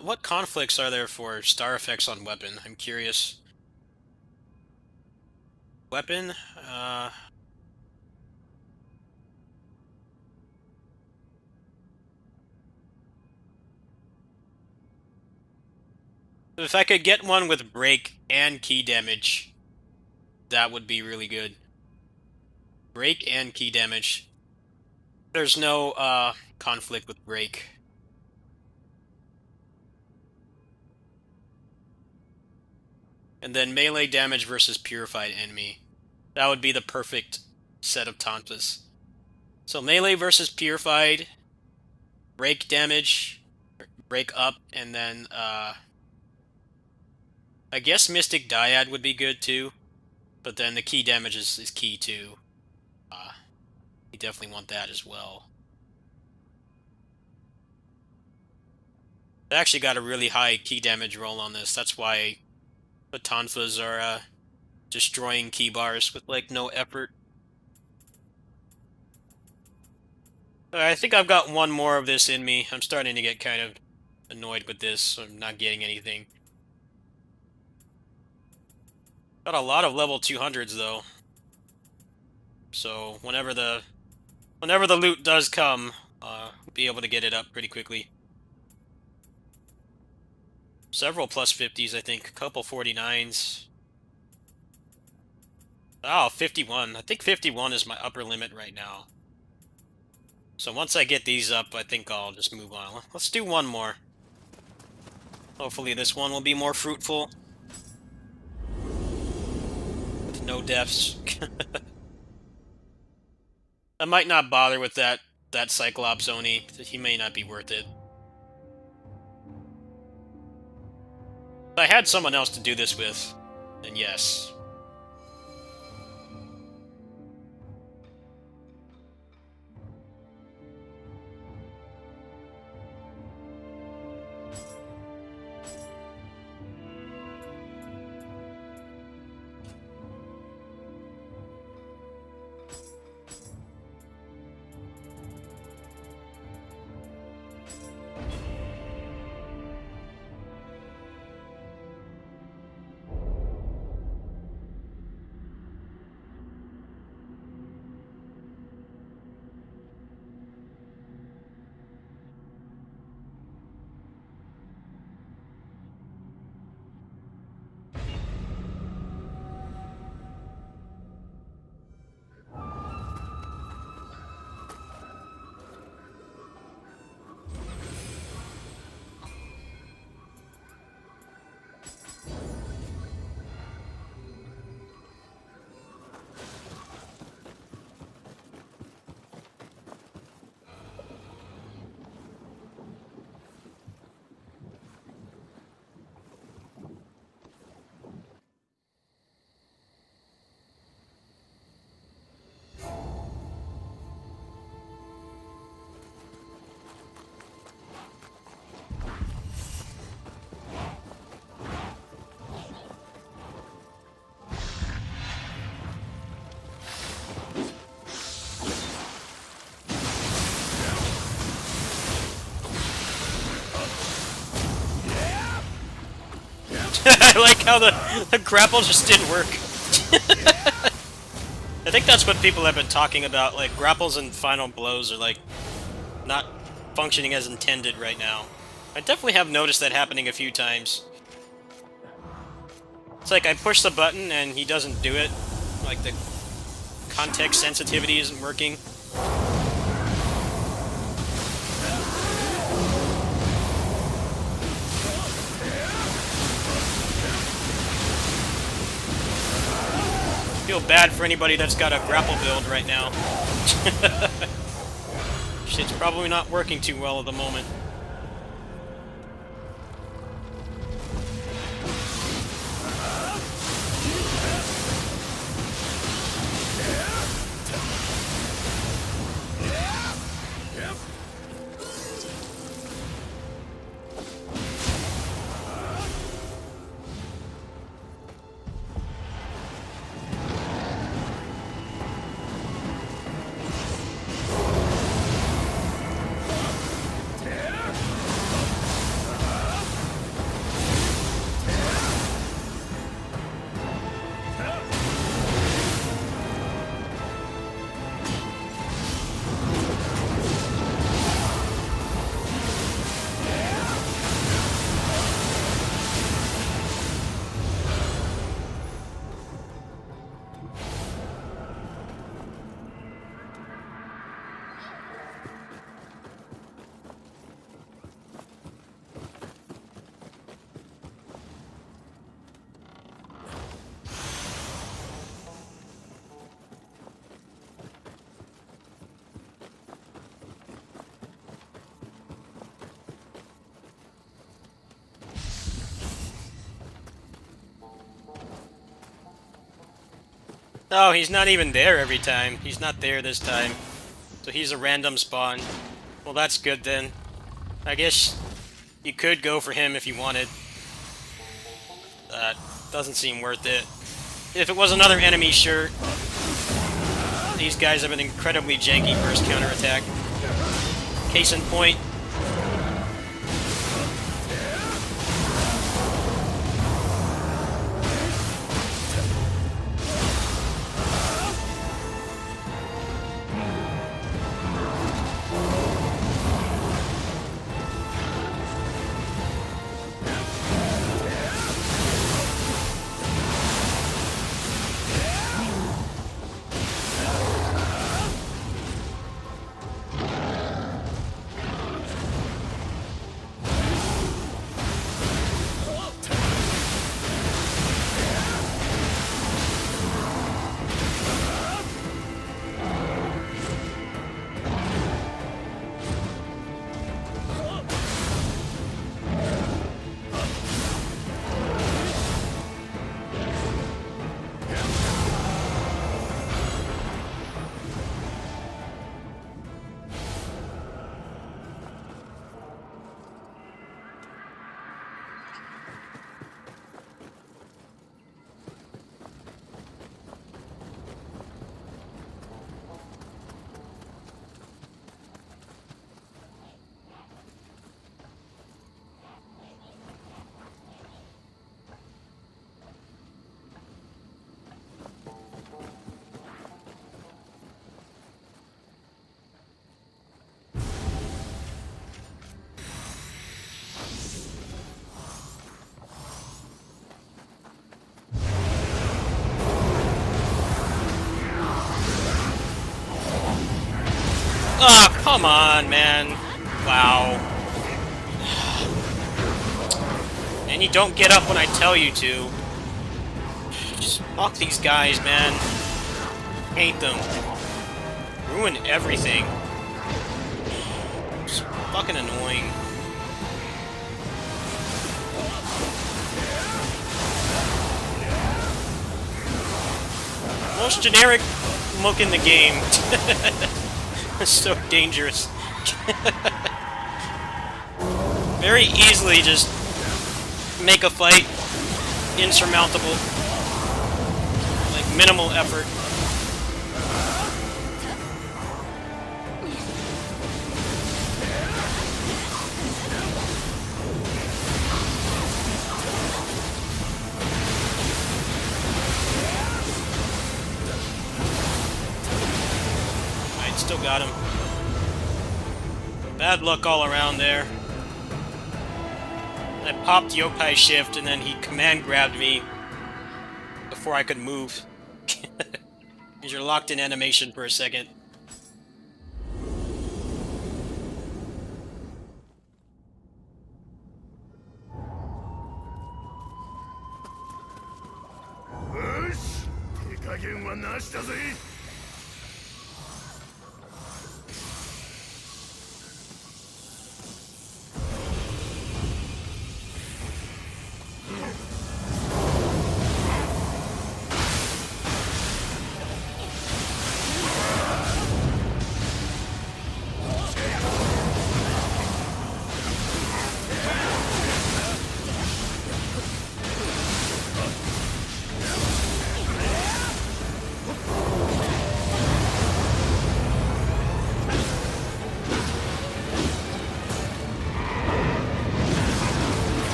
What conflicts are there for star effects on weapon? I'm curious. Weapon? If I could get one with break and key damage, that would be really good. Break and key damage. There's no, conflict with break. And then melee damage versus purified enemy. That would be the perfect set of tantas. So melee versus purified, break damage, break up, and then, I guess Mystic Dyad would be good too. But then the key damage is key too. You definitely want that as well. I actually got a really high key damage roll on this. That's why the Tonfas are destroying key bars with like no effort. I think I've got one more of this in me. I'm starting to get kind of annoyed with this. So I'm not getting anything. Got a lot of level 200s though. So whenever the loot does come, be able to get it up pretty quickly. Several plus 50s, I think. A couple 49s. Oh, 51. I think 51 is my upper limit right now. So once I get these up, I think I'll just move on. Let's do one more. Hopefully this one will be more fruitful. With no deaths. I might not bother with that Cyclops Oni. He may not be worth it. If I had someone else to do this with, then yes. I like how the grapple just didn't work. I think that's what people have been talking about, like grapples and final blows are like not functioning as intended right now. I definitely have noticed that happening a few times. It's like I push the button and he doesn't do it. Like the context sensitivity isn't working. Feel bad for anybody that's got a grapple build right now. Shit's probably not working too well at the moment. Oh, he's not even there every time. He's not there this time. So he's a random spawn. Well, that's good then. I guess you could go for him if you wanted. Doesn't seem worth it. If it was another enemy, sure. These guys have an incredibly janky burst counterattack. Case in point. Oh, come on, man. Wow. And you don't get up when I tell you to. Just fuck these guys, man. Hate them. Ruin everything. It's fucking annoying. Most generic look in the game. It's so dangerous. Very easily just make a fight insurmountable. Like minimal effort. Still got him. Bad luck all around there. I popped Yokai Shift and then he command grabbed me before I could move. Because you're locked in animation for a second.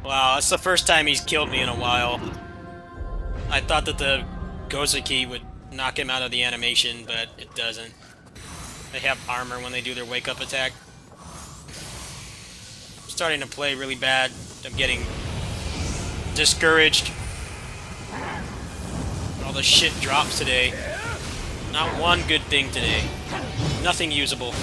Wow, that's the first time he's killed me in a while. I thought that the Gozaki would knock him out of the animation, but it doesn't. They have armor when they do their wake-up attack. I'm starting to play really bad. I'm getting discouraged. All the shit drops today. Not one good thing today. Nothing usable.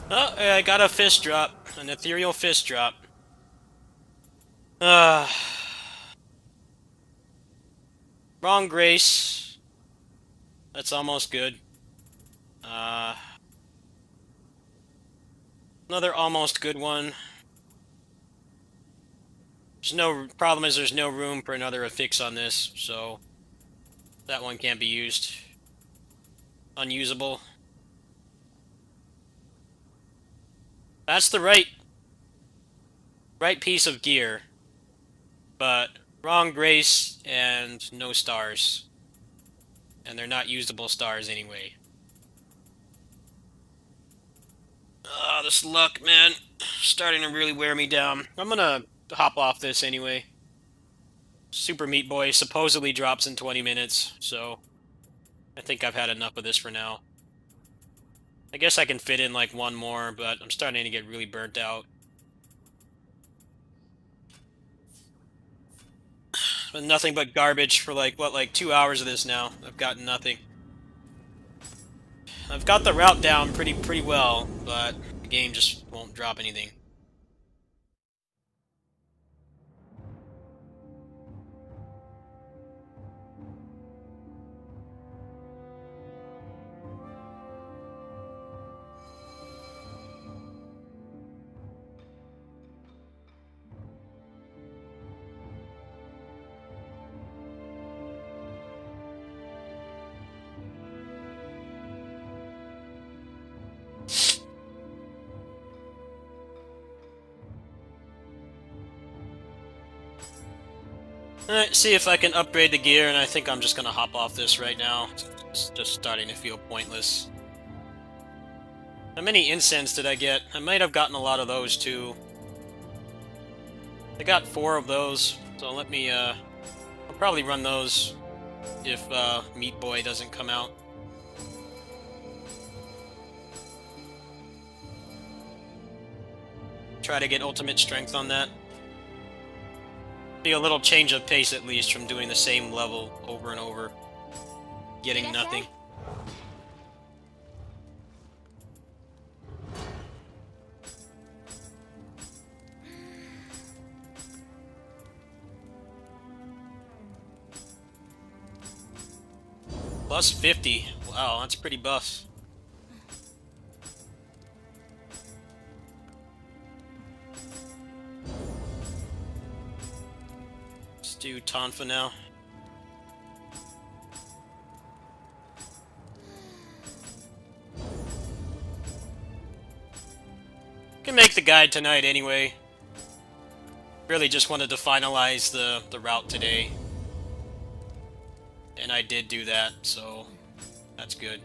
Oh, I got a fist drop. An ethereal fist drop. Wrong grace. That's almost good. Another almost good one. There's no problem is there's no room for another affix on this, so that one can't be used. Unusable. That's the right piece of gear, but wrong grace and no stars. And they're not usable stars anyway. Ah, this luck, man. Starting to really wear me down. I'm gonna hop off this anyway. Super Meat Boy supposedly drops in 20 minutes, so I think I've had enough of this for now. I guess I can fit in like one more, but I'm starting to get really burnt out. Been nothing but garbage for like 2 hours of this now. I've gotten nothing. I've got the route down pretty well, but the game just won't drop anything. Alright, see if I can upgrade the gear, and I think I'm just gonna hop off this right now. It's just starting to feel pointless. How many incense did I get? I might have gotten a lot of those too. I got 4 of those, so let me, I'll probably run those if, Meat Boy doesn't come out. Try to get ultimate strength on that. Be a little change of pace at least from doing the same level over and over. Getting nothing. Plus 50. Wow, that's pretty buff. Let's do Tonfa now. Can make the guide tonight anyway. Really just wanted to finalize the route today. And I did do that, so that's good.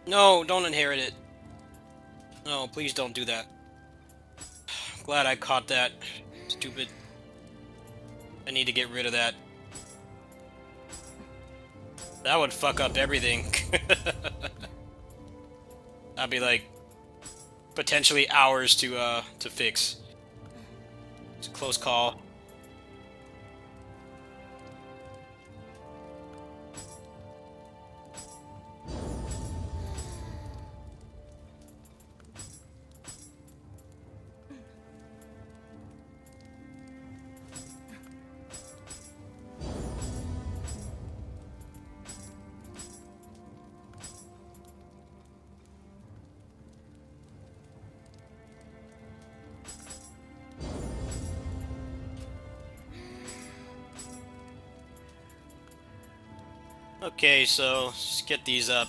No, don't inherit it. No, please don't do that. Glad I caught that. Stupid. I need to get rid of that. That would fuck up everything. That'd be like potentially hours to fix. It's a close call. Okay, so let's get these up.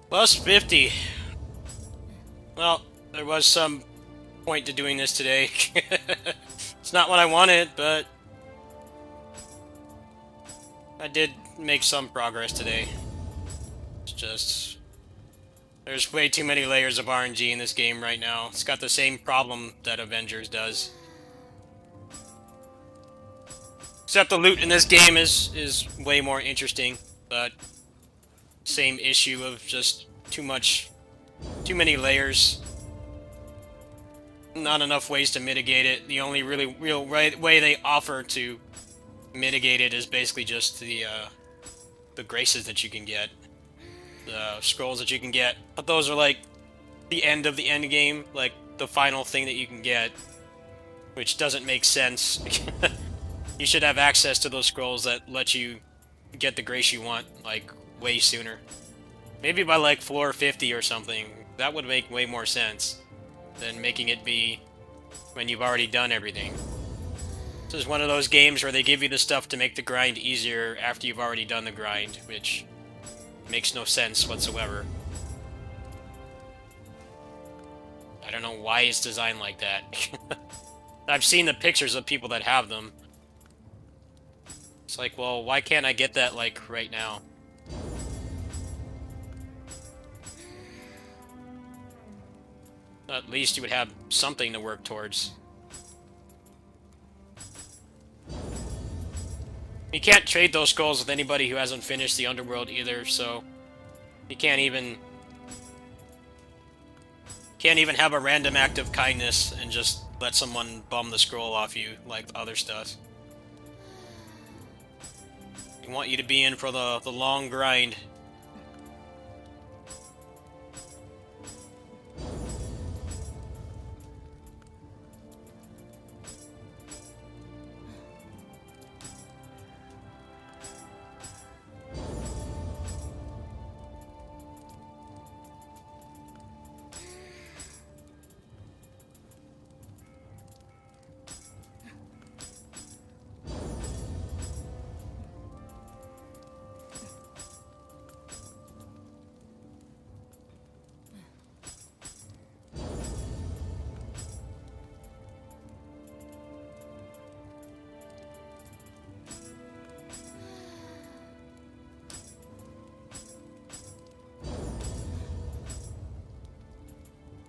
Plus 50. Well, there was some point to doing this today. It's not what I wanted, but I did make some progress today. It's just... there's way too many layers of RNG in this game right now. It's got the same problem that Avengers does. Except the loot in this game is way more interesting, but same issue of just too many layers. Not enough ways to mitigate it. The only really real way they offer to mitigate it is basically just the graces that you can get, the scrolls that you can get. But those are like the end of the end game, like the final thing that you can get, which doesn't make sense. You should have access to those scrolls that let you get the grace you want, like, way sooner. Maybe by, like, floor 50 or something. That would make way more sense than making it be when you've already done everything. This is one of those games where they give you the stuff to make the grind easier after you've already done the grind, which makes no sense whatsoever. I don't know why it's designed like that. I've seen the pictures of people that have them. It's like, well, why can't I get that, like, right now? At least you would have something to work towards. You can't trade those scrolls with anybody who hasn't finished the Underworld either, so... you can't even have a random act of kindness and just let someone bum the scroll off you like other stuff. They want you to be in for the long grind.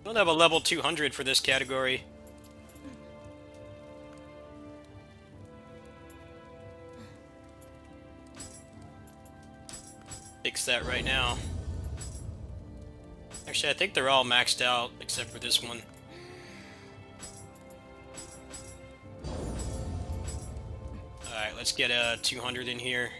I don't have a level 200 for this category. Fix that right now. Actually, I think they're all maxed out except for this one. Alright, let's get a 200 in here.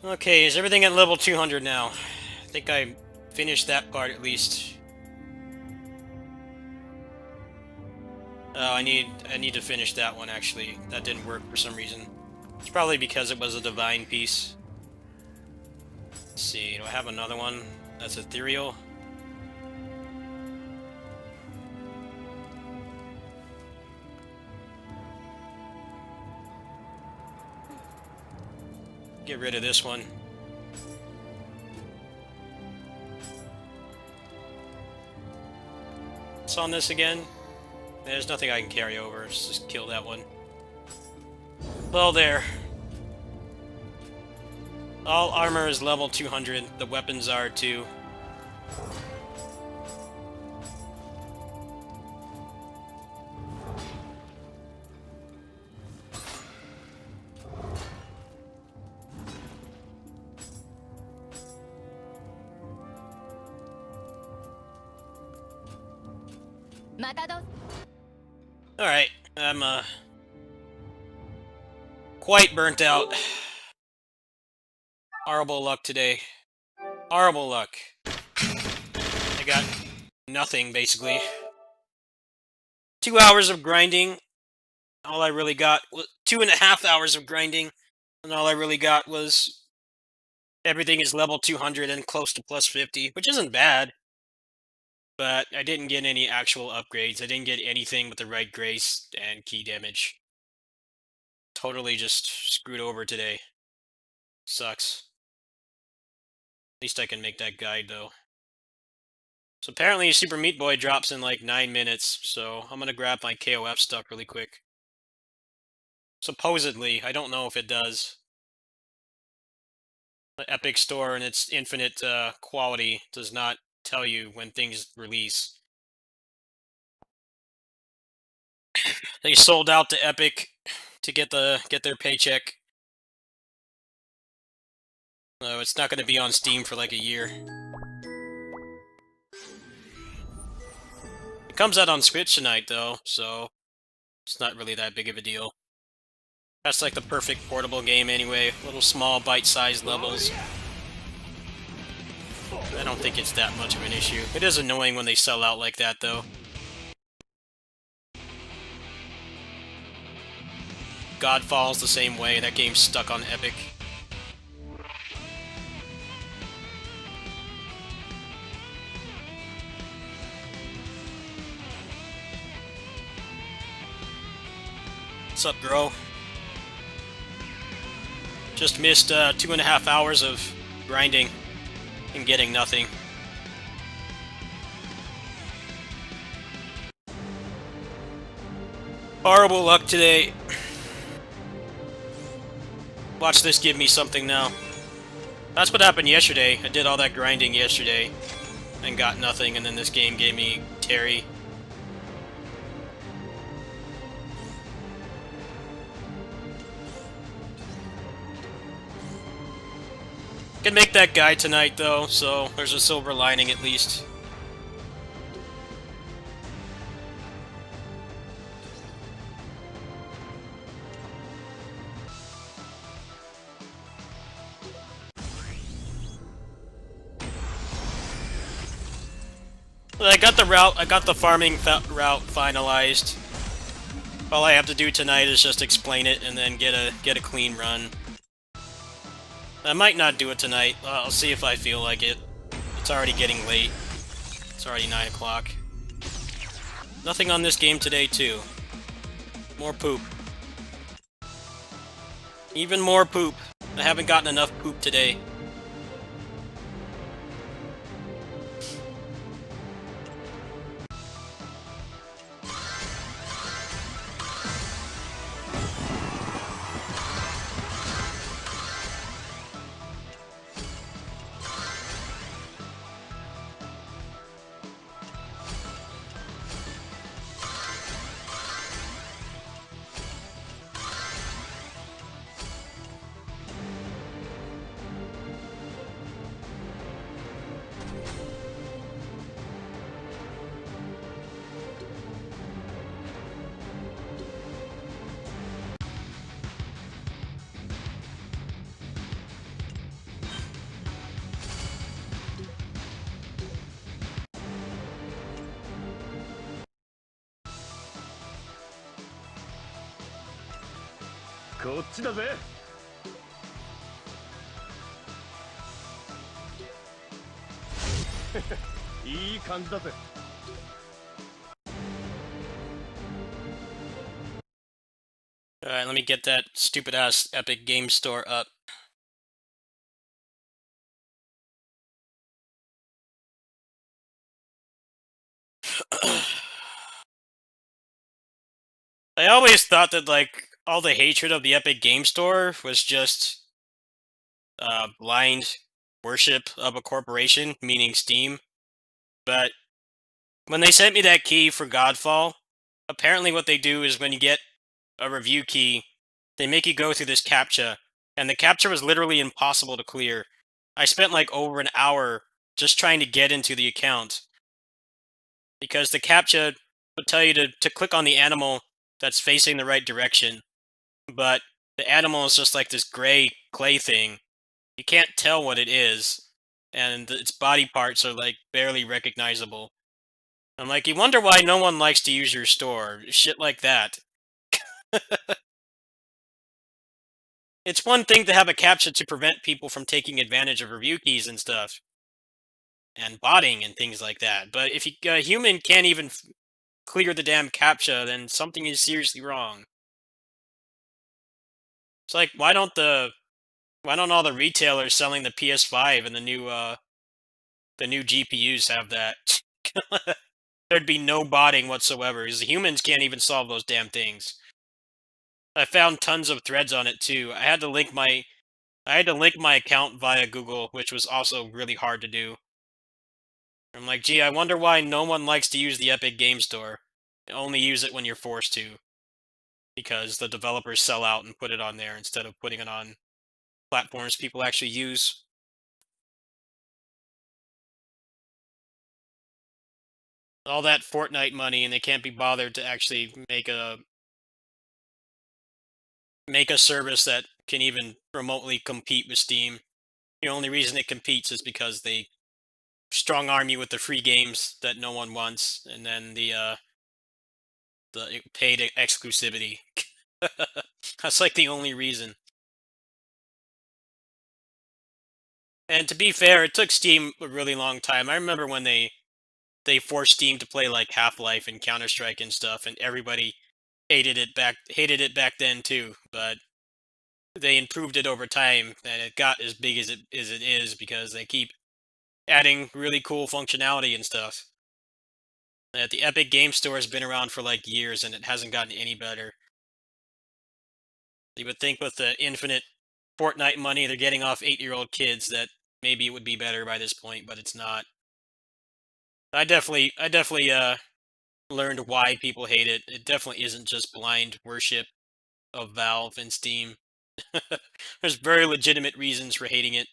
Okay, is everything at level 200 now? I think I finished that part at least. Oh, I need to finish that one actually. That didn't work for some reason. It's probably because it was a divine piece. Let's see, do I have another one that's ethereal? Get rid of this one. What's on this again? There's nothing I can carry over. Let's just kill that one. Well, there. All armor is level 200. The weapons are too. Alright, I'm quite burnt out. Horrible luck today. Horrible luck. I got nothing, basically. 2 hours of grinding. All I really got was 2.5 hours of grinding. And all I really got was Everything is level 200 and close to plus 50, which isn't bad. But I didn't get any actual upgrades. I didn't get anything with the right grace and key damage. Totally just screwed over today. Sucks. At least I can make that guide, though. So apparently Super Meat Boy drops in like 9 minutes, so I'm gonna grab my KOF stuff really quick. Supposedly, I don't know if it does. The Epic Store and its infinite quality does not tell you when things release. They sold out to Epic to get their paycheck. So it's not going to be on Steam for like a year. It comes out on Switch tonight though, so it's not really that big of a deal. That's like the perfect portable game anyway. Little small bite-sized levels. I don't think it's that much of an issue. It is annoying when they sell out like that though. Godfall's the same way. That game's stuck on Epic. What's up, bro? Just missed 2.5 hours of grinding and getting nothing. Horrible luck today. Watch this give me something now. That's what happened yesterday. I did all that grinding yesterday and got nothing, and then this game gave me Terry. Can make that guy tonight though, so there's a silver lining at least. I got the route, I got the farming route finalized. All I have to do tonight is just explain it and then get a clean run. I might not do it tonight. I'll see if I feel like it. It's already getting late. It's already 9 o'clock. Nothing on this game today, too. More poop. Even more poop. I haven't gotten enough poop today. Alright, let me get that stupid ass Epic Game Store up. I always thought that, like, all the hatred of the Epic Game Store was just blind worship of a corporation, meaning Steam. But when they sent me that key for Godfall, apparently what they do is when you get a review key, they make you go through this CAPTCHA, and the CAPTCHA was literally impossible to clear. I spent like over an hour just trying to get into the account because the CAPTCHA would tell you to click on the animal that's facing the right direction, but the animal is just like this gray clay thing. You can't tell what it is, and its body parts are like barely recognizable. I'm like, you wonder why no one likes to use your store. Shit like that. It's one thing to have a captcha to prevent people from taking advantage of review keys and stuff, and botting and things like that. But if a human can't even clear the damn captcha, then something is seriously wrong. It's like why don't all the retailers selling the PS5 and the new GPUs have that? There'd be no botting whatsoever, because the humans can't even solve those damn things. I found tons of threads on it too. I had to link my account via Google, which was also really hard to do. I'm like, gee, I wonder why no one likes to use the Epic Game Store. Only use it when you're forced to, because the developers sell out and put it on there instead of putting it on platforms people actually use. All that Fortnite money, and they can't be bothered to actually make a service that can even remotely compete with Steam. The only reason it competes is because they strong arm you with the free games that no one wants, and then the paid exclusivity. That's like the only reason. And to be fair, it took Steam a really long time. I remember when they forced Steam to play like Half-Life and Counter-Strike and stuff, and everybody hated it back then too. But they improved it over time, and it got as big as it is because they keep adding really cool functionality and stuff. The Epic Game Store has been around for like years, and it hasn't gotten any better. You would think with the infinite Fortnite money they're getting off 8-year-old kids that maybe it would be better by this point, but it's not. I definitely learned why people hate it. It definitely isn't just blind worship of Valve and Steam. There's very legitimate reasons for hating it.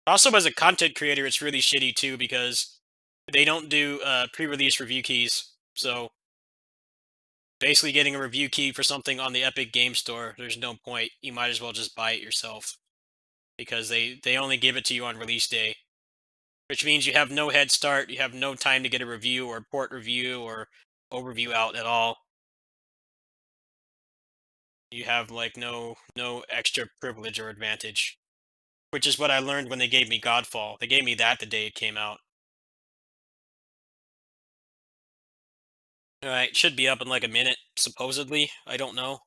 Also, as a content creator, it's really shitty too because they don't do pre-release review keys. So basically, getting a review key for something on the Epic Game Store, there's no point. You might as well just buy it yourself because they only give it to you on release day, which means you have no head start. You have no time to get a review or port review or overview out at all. You have like no extra privilege or advantage, which is what I learned when they gave me Godfall. They gave me that the day it came out. All right, should be up in like a minute, supposedly. I don't know.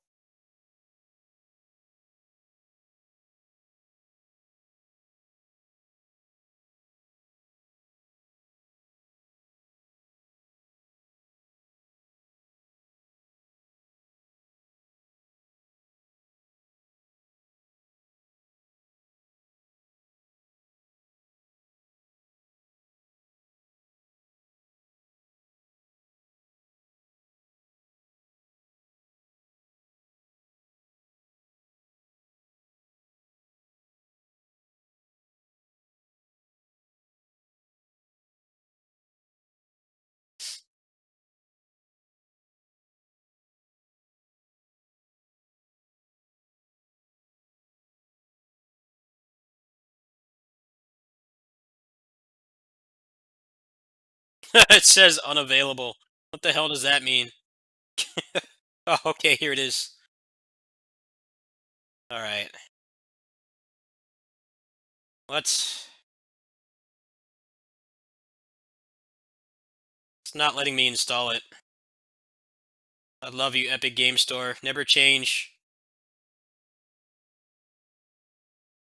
It says unavailable. What the hell does that mean? Oh, okay, here it is. All right. Let's. It's not letting me install it. I love you, Epic Game Store. Never change.